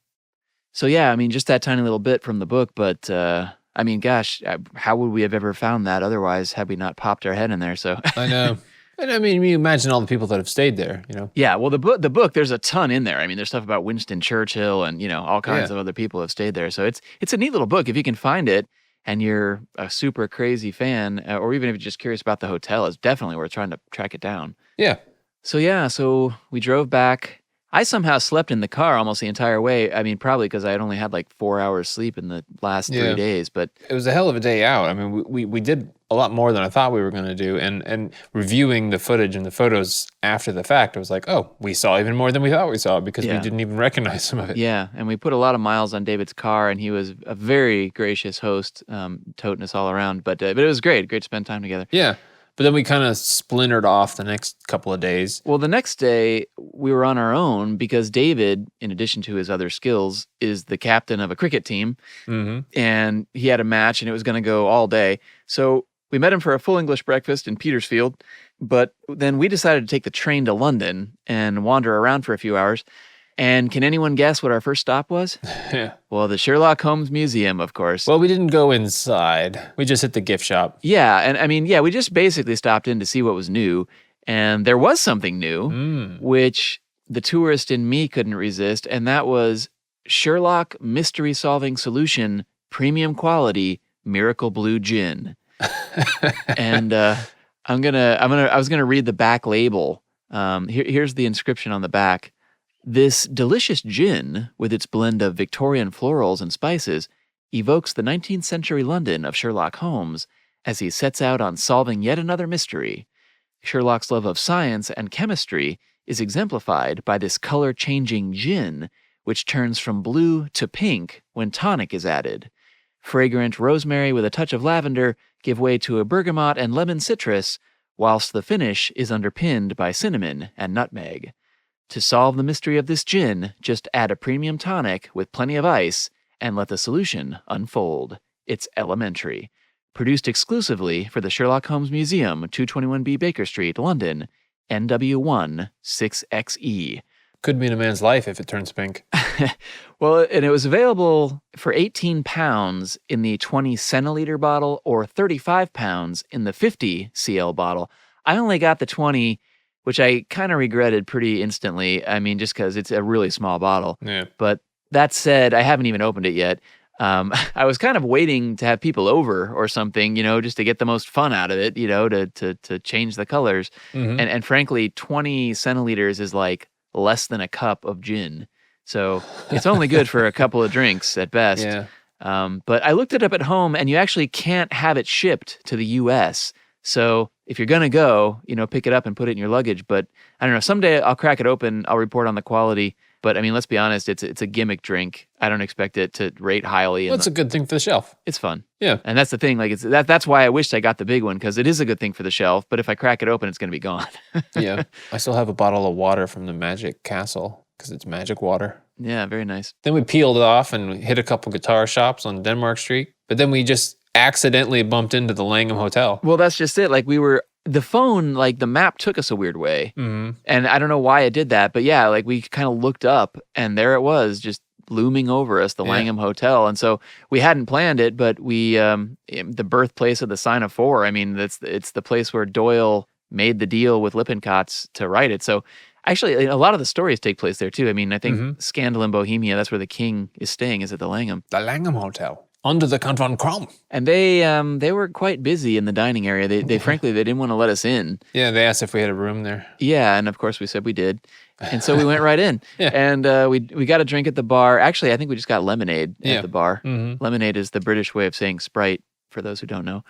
So yeah, I mean, just that tiny little bit from the book, but I mean, gosh, how would we have ever found that otherwise had we not popped our head in there? So I know. And I mean, you imagine all the people that have stayed there, Yeah, well, the book, there's a ton in there. I mean, there's stuff about Winston Churchill and, all kinds of other people have stayed there. So it's a neat little book. If you can find it and you're a super crazy fan, or even if you're just curious about the hotel, it's definitely worth trying to track it down. Yeah. So we drove back. I somehow slept in the car almost the entire way. I mean, probably because I had only had like 4 hours sleep in the last 3 days, but it was a hell of a day out. I mean, we did a lot more than I thought we were going to do. And reviewing the footage and the photos after the fact, I was like, oh, we saw even more than we thought we saw because we didn't even recognize some of it. Yeah, and we put a lot of miles on David's car, and he was a very gracious host, toting us all around. But it was great to spend time together. Yeah. But then we kind of splintered off the next couple of days. Well, the next day, we were on our own because David, in addition to his other skills, is the captain of a cricket team. And he had a match and it was going to go all day. So we met him for a full English breakfast in Petersfield. But then we decided to take the train to London and wander around for a few hours. And can anyone guess what our first stop was? Yeah. Well, the Sherlock Holmes Museum, of course. Well, we didn't go inside. We just hit the gift shop. Yeah, and I mean, we just basically stopped in to see what was new. And there was something new, which the tourist in me couldn't resist, and that was Sherlock Mystery Solving Solution Premium Quality Miracle Blue Gin. And I was gonna read the back label. Here's the inscription on the back. This delicious gin, with its blend of Victorian florals and spices, evokes the 19th century London of Sherlock Holmes as he sets out on solving yet another mystery. Sherlock's love of science and chemistry is exemplified by this color-changing gin, which turns from blue to pink when tonic is added. Fragrant rosemary with a touch of lavender give way to a bergamot and lemon citrus, whilst the finish is underpinned by cinnamon and nutmeg. To solve the mystery of this gin, just add a premium tonic with plenty of ice and let the solution unfold. It's elementary. Produced exclusively for the Sherlock Holmes Museum, 221B Baker Street, London, NW1 6XE. Could mean a man's life if it turns pink. Well, and it was available for £18 in the 20 centiliter bottle or £35 in the 50 CL bottle. I only got the 20, which I kind of regretted pretty instantly. I mean, just because it's a really small bottle. Yeah. But that said, I haven't even opened it yet. I was kind of waiting to have people over or something, just to get the most fun out of it, to change the colors. And frankly, 20 centiliters is like less than a cup of gin. So it's only good for a couple of drinks at best. Yeah. But I looked it up at home, and you actually can't have it shipped to the U.S., so if you're going to go, pick it up and put it in your luggage. But I don't know, someday I'll crack it open. I'll report on the quality. But I mean, let's be honest, it's a gimmick drink. I don't expect it to rate highly. Well, it's a good thing for the shelf. It's fun. Yeah. And that's the thing. Like that's why I wished I got the big one, because it is a good thing for the shelf. But if I crack it open, it's going to be gone. Yeah. I still have a bottle of water from the Magic Castle because it's magic water. Yeah, very nice. Then we peeled off and we hit a couple guitar shops on Denmark Street. But then we just accidentally bumped into the Langham Hotel. Well, that's just it. Like the phone, like the map took us a weird way. And I don't know why it did that, but yeah, like we kind of looked up and there it was, just looming over us, the Langham Hotel. And so we hadn't planned it, but we, the birthplace of the Sign of Four, I mean, it's the place where Doyle made the deal with Lippincotts to write it. So actually, a lot of the stories take place there too. I mean, I think Scandal in Bohemia, that's where the king is staying, is at the Langham. The Langham Hotel. Under the Count von Krom. And they were quite busy in the dining area. They frankly, they didn't want to let us in. Yeah, they asked if we had a room there. Yeah, and of course we said we did. And so we went right in. And we got a drink at the bar. Actually, I think we just got lemonade at the bar. Lemonade is the British way of saying Sprite, for those who don't know.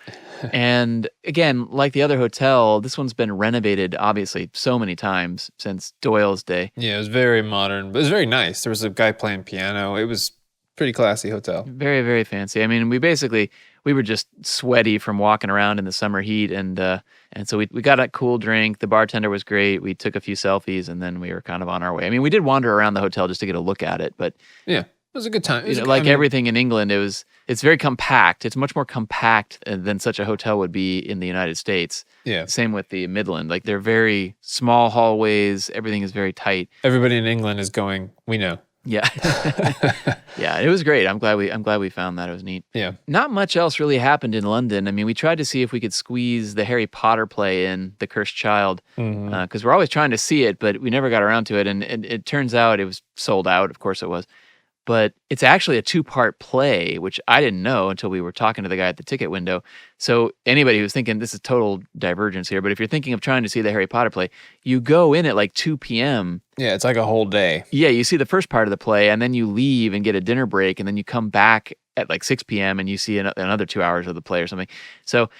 And again, like the other hotel, this one's been renovated, obviously, so many times since Doyle's day. Yeah, it was very modern, but it was very nice. There was a guy playing piano. It was pretty classy hotel. Very, very fancy. I mean, we were just sweaty from walking around in the summer heat, and so we got a cool drink. The bartender was great. We took a few selfies, and then we were kind of on our way. I mean, we did wander around the hotel just to get a look at it, but yeah, it was a good time. Everything in England, it's very compact. It's much more compact than such a hotel would be in the United States. Yeah. Same with the Midland. Like they're very small hallways. Everything is very tight. Everybody in England is going, we know. Yeah. Yeah, it was great. I'm glad we found that. It was neat. Yeah. Not much else really happened in London. I mean, we tried to see if we could squeeze the Harry Potter play in, The Cursed Child, because we're always trying to see it, but we never got around to it. And it turns out it was sold out. Of course it was. But it's actually a 2-part play, which I didn't know until we were talking to the guy at the ticket window. So anybody who's thinking, this is total divergence here, but if you're thinking of trying to see the Harry Potter play, you go in at like 2 p.m. Yeah, it's like a whole day. Yeah, you see the first part of the play, and then you leave and get a dinner break, and then you come back at like 6 p.m. and you see another 2 hours of the play or something. So,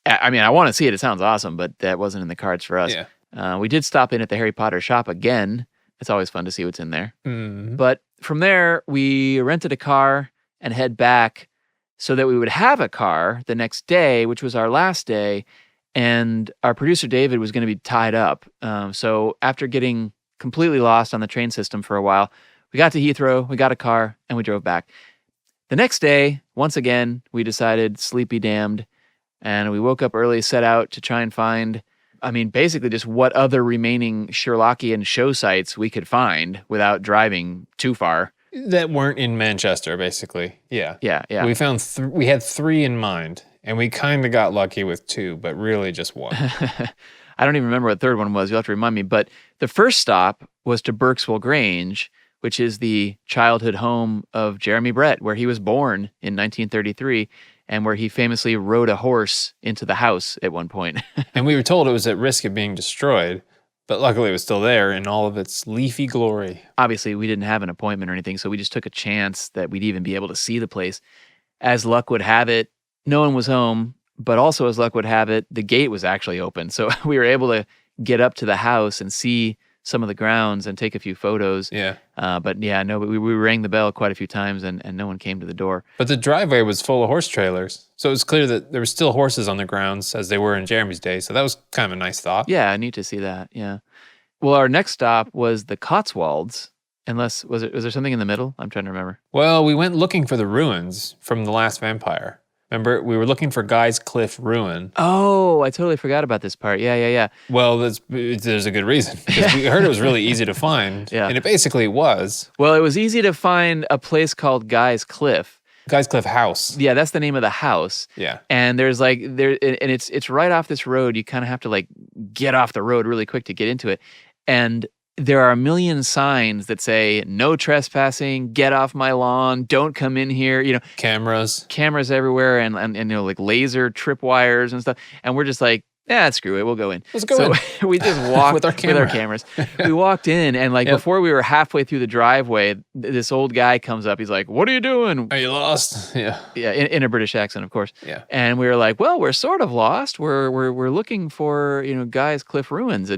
I mean, I want to see it. It sounds awesome, but that wasn't in the cards for us. Yeah. We did stop in at the Harry Potter shop again. It's always fun to see what's in there. But from there, we rented a car and head back so that we would have a car the next day, which was our last day. and our producer David was going to be tied up. So after getting completely lost on the train system for a while, we got to Heathrow, we got a car, and we drove back. The next day, once again, we decided sleep be damned, and we woke up early, set out to try and find, basically just what other remaining Sherlockian show sites we could find without driving too far. That weren't in Manchester, basically. Yeah. Yeah. We found we had 3 in mind, and we kind of got lucky with 2, but really just 1. I don't even remember what the third one was. You'll have to remind me. But the first stop was to Berksville Grange, which is the childhood home of Jeremy Brett, where he was born in 1933 and where he famously rode a horse into the house at one point. And we were told it was at risk of being destroyed, but luckily it was still there in all of its leafy glory. Obviously, we didn't have an appointment or anything, so we just took a chance that we'd even be able to see the place. As luck would have it, no one was home, but also as luck would have it, the gate was actually open. So we were able to get up to the house and see some of the grounds and take a few photos. Yeah. But we rang the bell quite a few times and no one came to the door. But the driveway was full of horse trailers. So it was clear that there were still horses on the grounds as they were in Jeremy's day. So that was kind of a nice thought. Yeah, neat to see that. Yeah. Well, our next stop was the Cotswolds. Was there something in the middle? I'm trying to remember. Well, we went looking for the ruins from The Last Vampyre. Remember, we were looking for Guy's Cliff Ruin. Oh, I totally forgot about this part. Yeah. Well, there's a good reason. Because we heard it was really easy to find. Yeah. And it basically was. Well, it was easy to find a place called Guy's Cliff. Guy's Cliff House. Yeah, that's the name of the house. Yeah. And there's it's right off this road. You kind of have to get off the road really quick to get into it. And there are a million signs that say, no trespassing, get off my lawn, don't come in here, Cameras everywhere and laser tripwires and stuff. And we're just like, screw it, we'll go in. Let's go in. We just walked with our cameras. We walked in and before we were halfway through the driveway, this old guy comes up. He's like, what are you doing? Are you lost? Yeah. Yeah, in a British accent, of course. Yeah. And we were like, well, we're sort of lost. We're looking for, Guy's Cliff Ruins.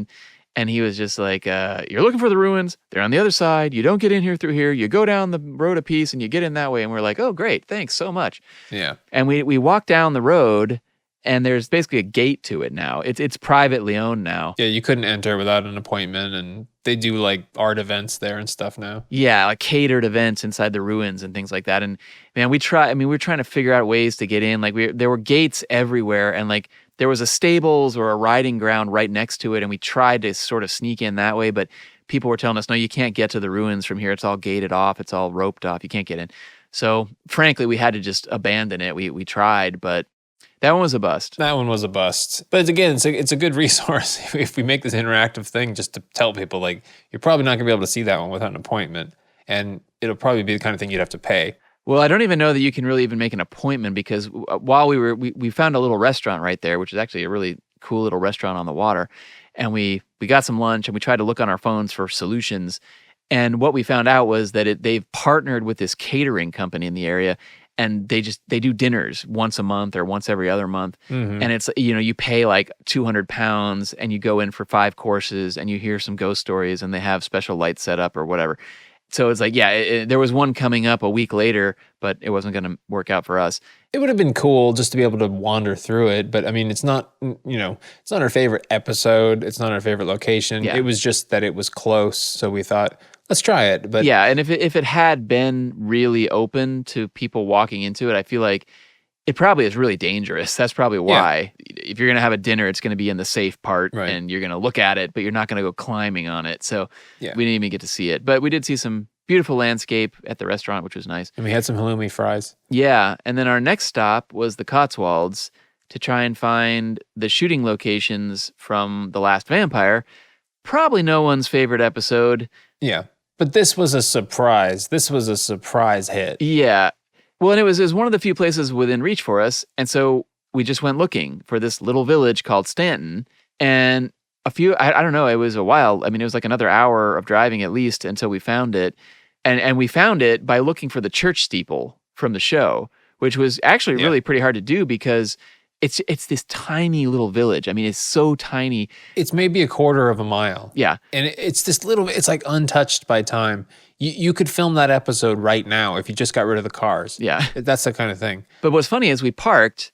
And he was just like, you're looking for the ruins. They're on the other side. You don't get in here through here. You go down the road a piece and you get in that way. And we're like, oh, great. Thanks so much. Yeah. And we walk down the road and there's basically a gate to it now. It's privately owned now. Yeah, you couldn't enter without an appointment. And they do art events there and stuff now. Yeah, catered events inside the ruins and things like that. And man, we're trying to figure out ways to get in. There were gates everywhere and there was a stables or a riding ground right next to it, and we tried to sort of sneak in that way, but people were telling us, no, you can't get to the ruins from here. It's all gated off. It's all roped off. You can't get in. So, frankly, we had to just abandon it. We tried, but that one was a bust. That one was a bust. But again, it's a good resource if we make this interactive thing just to tell people, you're probably not going to be able to see that one without an appointment, and it'll probably be the kind of thing you'd have to pay. Well, I don't even know that you can really even make an appointment because while we found a little restaurant right there, which is actually a really cool little restaurant on the water, and we got some lunch and we tried to look on our phones for solutions. And what we found out was that they've partnered with this catering company in the area, and they do dinners once a month or once every other month. Mm-hmm. And it's, you pay £200 and you go in for 5 courses and you hear some ghost stories and they have special lights set up or whatever. So it's there was one coming up a week later, but it wasn't going to work out for us. It would have been cool just to be able to wander through it, but it's not, it's not our favorite episode. It's not our favorite location. Yeah. It was just that it was close, so we thought, let's try it. But yeah, and if it had been really open to people walking into it, I feel like it probably is really dangerous. That's probably why. Yeah. If you're going to have a dinner, it's going to be in the safe part, right, and you're going to look at it, but you're not going to go climbing on it. So we didn't even get to see it. But we did see some beautiful landscape at the restaurant, which was nice. And we had some halloumi fries. Yeah. And then our next stop was the Cotswolds to try and find the shooting locations from The Last Vampyre. Probably no one's favorite episode. Yeah. But this was a surprise. This was a surprise hit. Yeah. Well, and it was one of the few places within reach for us. And so we just went looking for this little village called Stanton. And I don't know, it was a while. It was another hour of driving at least until we found it. And we found it by looking for the church steeple from the show, which was actually really pretty hard to do because it's this tiny little village. It's so tiny. It's maybe a quarter of a mile. Yeah. And it's this little, it's untouched by time. You could film that episode right now if you just got rid of the cars. Yeah. That's the kind of thing. But what's funny is we parked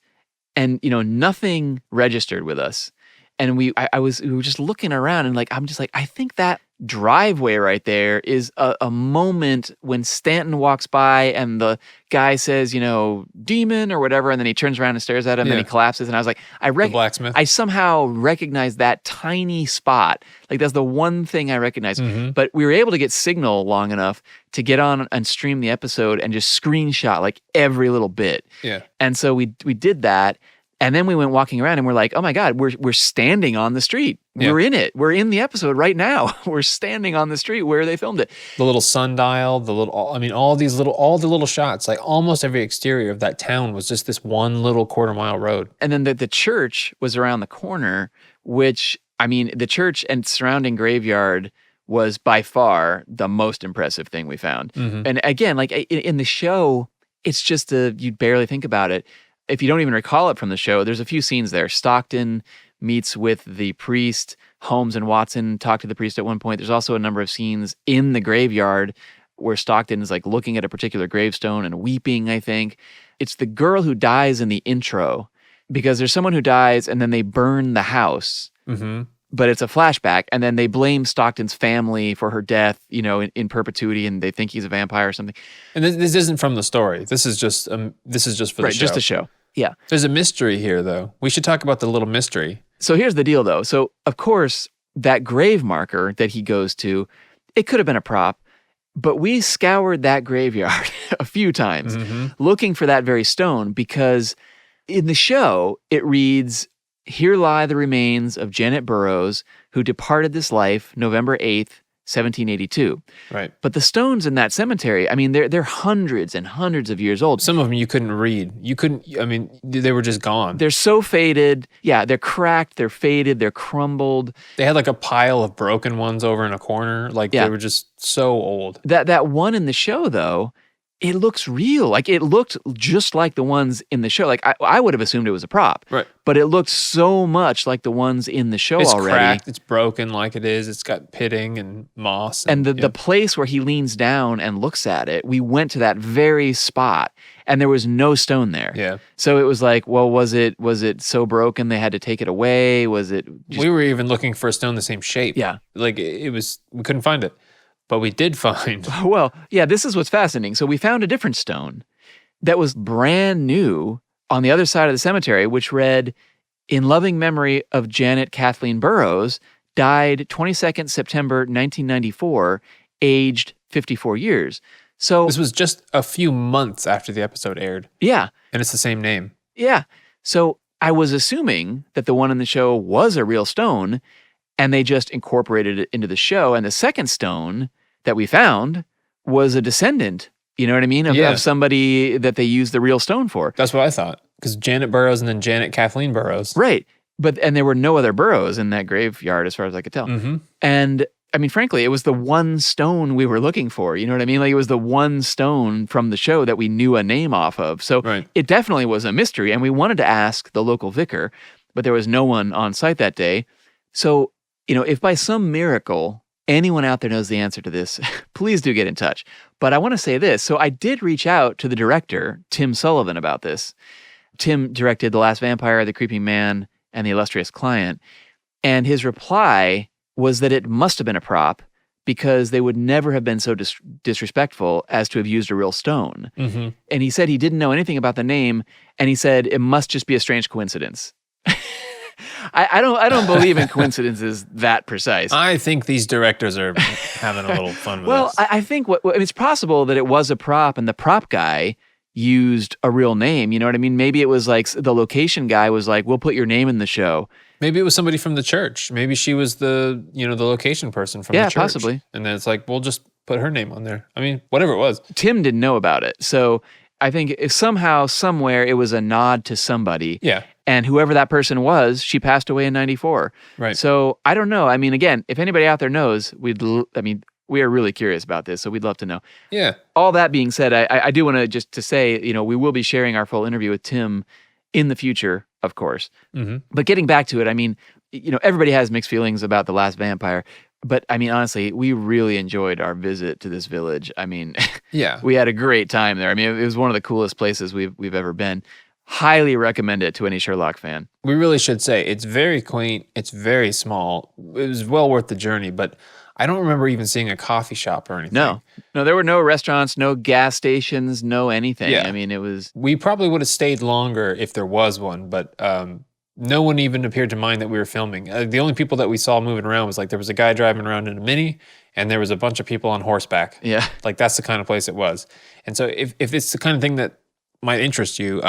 and nothing registered with us. And we were just looking around, and I'm just like, I think that driveway right there is a moment when Stanton walks by and the guy says, demon or whatever, and then he turns around and stares at him and he collapses. And I was like, the blacksmith. I somehow recognized that tiny spot. Like, that's the one thing I recognized. Mm-hmm. But we were able to get signal long enough to get on and stream the episode and just screenshot like every little bit. Yeah. And so we did that. And then we went walking around and we're like, oh my God, we're standing on the street. Yeah. We're in it. We're in the episode right now. We're standing on the street where they filmed it. The little sundial, all the little shots, like almost every exterior of that town was just this one little quarter-mile road. And then the church was around the corner, which, the church and surrounding graveyard was by far the most impressive thing we found. Mm-hmm. And again, like in the show, it's just you'd barely think about it. If you don't even recall it from the show, there's a few scenes there. Stockton meets with the priest. Holmes and Watson talk to the priest at one point. There's also a number of scenes in the graveyard where Stockton is like looking at a particular gravestone and weeping, I think. It's the girl who dies in the intro, because there's someone who dies and then they burn the house. Mm-hmm. But it's a flashback, and then they blame Stockton's family for her death, in perpetuity, and they think he's a vampire or something. And this isn't from the story. This is just for the show. Right, just a show. Yeah. There's a mystery here, though. We should talk about the little mystery. So here's the deal, though. So, of course, that grave marker that he goes to, it could have been a prop, but we scoured that graveyard a few times looking for that very stone, because in the show, it reads, "Here lie the remains of Janet Burrows, who departed this life November 8th, 1782. Right. But the stones in that cemetery, they're hundreds and hundreds of years old. Some of them you couldn't read. They were just gone. They're so faded. Yeah, they're cracked, they're faded, they're crumbled. They had like a pile of broken ones over in a corner. They were just so old. That one in the show, though, it looks real. Like, it looked just like the ones in the show. Like, I would have assumed it was a prop. Right. But it looked so much like the ones in the show already. It's cracked. It's broken like it is. It's got pitting and moss. And the place where he leans down and looks at it, we went to that very spot, and there was no stone there. Yeah. So it was like, well, was it so broken they had to take it away? Was it We were even looking for a stone the same shape. Yeah. Like, we couldn't find it. But we did find. Well, yeah, this is what's fascinating. So we found a different stone that was brand new on the other side of the cemetery, which read, "In loving memory of Janet Kathleen Burrows, died 22nd September 1994, aged 54 years. So this was just a few months after the episode aired. Yeah. And it's the same name. Yeah. So I was assuming that the one in the show was a real stone, and they just incorporated it into the show. And the second stone that we found was a descendant, you know what I mean, of somebody that they used the real stone for. That's what I thought. Because Janet Burrows and then Janet Kathleen Burrows. Right. And there were no other Burrows in that graveyard as far as I could tell. Mm-hmm. And frankly, it was the one stone we were looking for. You know what I mean? Like, it was the one stone from the show that we knew a name off of. So It definitely was a mystery. And we wanted to ask the local vicar, but there was no one on site that day. So, if by some miracle anyone out there knows the answer to this, please do get in touch. But I want to say this. So I did reach out to the director, Tim Sullivan, about this. Tim directed The Last Vampyre, The Creeping Man, and The Illustrious Client. And his reply was that it must have been a prop, because they would never have been so disrespectful as to have used a real stone. Mm-hmm. And he said he didn't know anything about the name, and he said it must just be a strange coincidence. I don't believe in coincidences that precise. I think these directors are having a little fun with well, this. I think it's possible that it was a prop, and the prop guy used a real name. You know what I mean? Maybe it was like the location guy was like, "We'll put your name in the show." Maybe it was somebody from the church. Maybe she was the location person from the church. Yeah, possibly. And then it's like, we'll just put her name on there. Whatever it was. Tim didn't know about it. So I think if somehow, somewhere, it was a nod to somebody. Yeah. And whoever that person was, she passed away in 94. Right. So I don't know. Again, if anybody out there knows, we are really curious about this, so we'd love to know. Yeah. All that being said, I do want to just to say, we will be sharing our full interview with Tim in the future, of course. Mm-hmm. But getting back to it, everybody has mixed feelings about The Last Vampyre. But honestly, we really enjoyed our visit to this village. Yeah. We had a great time there. It was one of the coolest places we've ever been. highly recommend it to any Sherlock fan. We really should say it's very quaint. It's very small. It was well worth the journey, but I don't remember even seeing a coffee shop or anything. No, there were no restaurants, no gas stations, no anything. Yeah. I mean, it was... We probably would have stayed longer if there was one, but no one even appeared to mind that we were filming. The only people that we saw moving around was like there was a guy driving around in a Mini, and there was a bunch of people on horseback. Yeah. Like that's the kind of place it was. And so if it's the kind of thing that might interest you,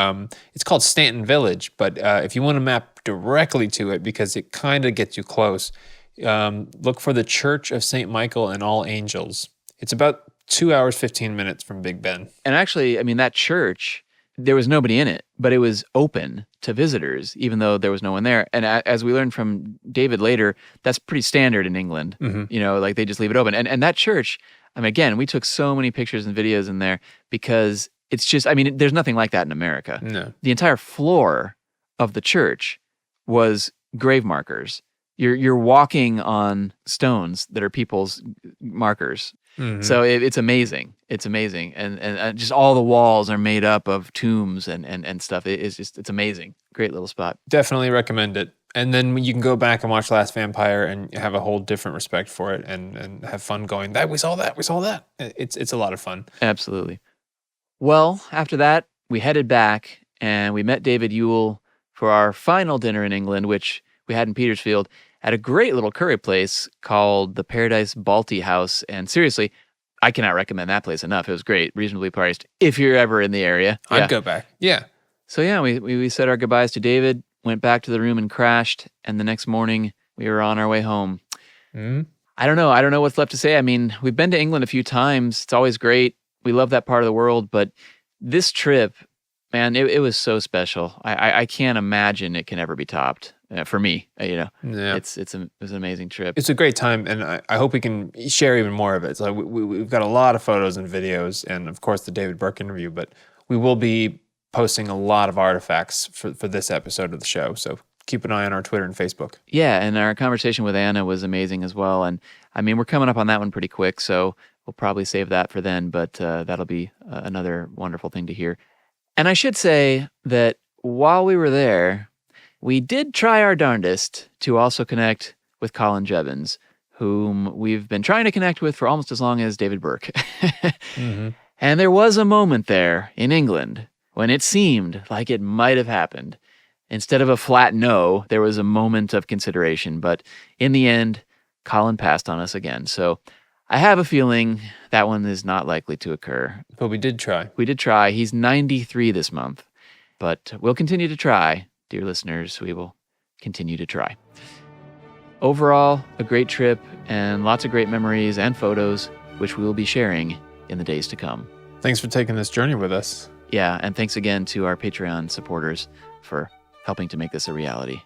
it's called Stanton Village, but if you want to map directly to it, because it kind of gets you close, look for the Church of St. Michael and All Angels. It's about 2 hours, 15 minutes from Big Ben. And actually, I mean, that church, there was nobody in it, but it was open to visitors, even though there was no one there. And as we learned from David later, that's pretty standard in England. Mm-hmm. Like they just leave it open. And that church, I mean, again, we took so many pictures and videos in there because it's just, I mean, there's nothing like that in America. No. The entire floor of the church was grave markers. You're walking on stones that are people's markers. Mm-hmm. So it's amazing. It's amazing. And just all the walls are made up of tombs and stuff. It's amazing. Great little spot. Definitely recommend it. And then you can go back and watch Last Vampyre and have a whole different respect for it and have fun going, we saw that. It's a lot of fun. Absolutely. Well, after that, we headed back and we met David Yule for our final dinner in England, which we had in Petersfield at a great little curry place called the Paradise Balti House. And seriously, I cannot recommend that place enough. It was great, reasonably priced, if you're ever in the area. I'd go back. Yeah. So yeah, we said our goodbyes to David, went back to the room and crashed. And the next morning, we were on our way home. Mm-hmm. I don't know what's left to say. I mean, we've been to England a few times. It's always great. We love that part of the world. But this trip, man, it was so special. I can't imagine it can ever be topped. For me, Yeah. it was an amazing trip. It's a great time, and I hope we can share even more of it. So we've got a lot of photos and videos, and of course the David Burke interview, but we will be posting a lot of artifacts for this episode of the show. So keep an eye on our Twitter and Facebook. Yeah, and our conversation with Anna was amazing as well. And I mean, we're coming up on that one pretty quick, so we'll probably save that for then, but that'll be another wonderful thing to hear. And I should say that while we were there, we did try our darndest to also connect with Colin Jebbins, whom we've been trying to connect with for almost as long as David Burke. Mm-hmm. And there was a moment there in England when it seemed like it might have happened. Instead of a flat no, there was a moment of consideration. But in the end, Colin passed on us again. So I have a feeling that one is not likely to occur. But we did try. We did try. He's 93 this month. But we'll continue to try. Dear listeners, we will continue to try. Overall, a great trip and lots of great memories and photos, which we will be sharing in the days to come. Thanks for taking this journey with us. Yeah, and thanks again to our Patreon supporters for helping to make this a reality.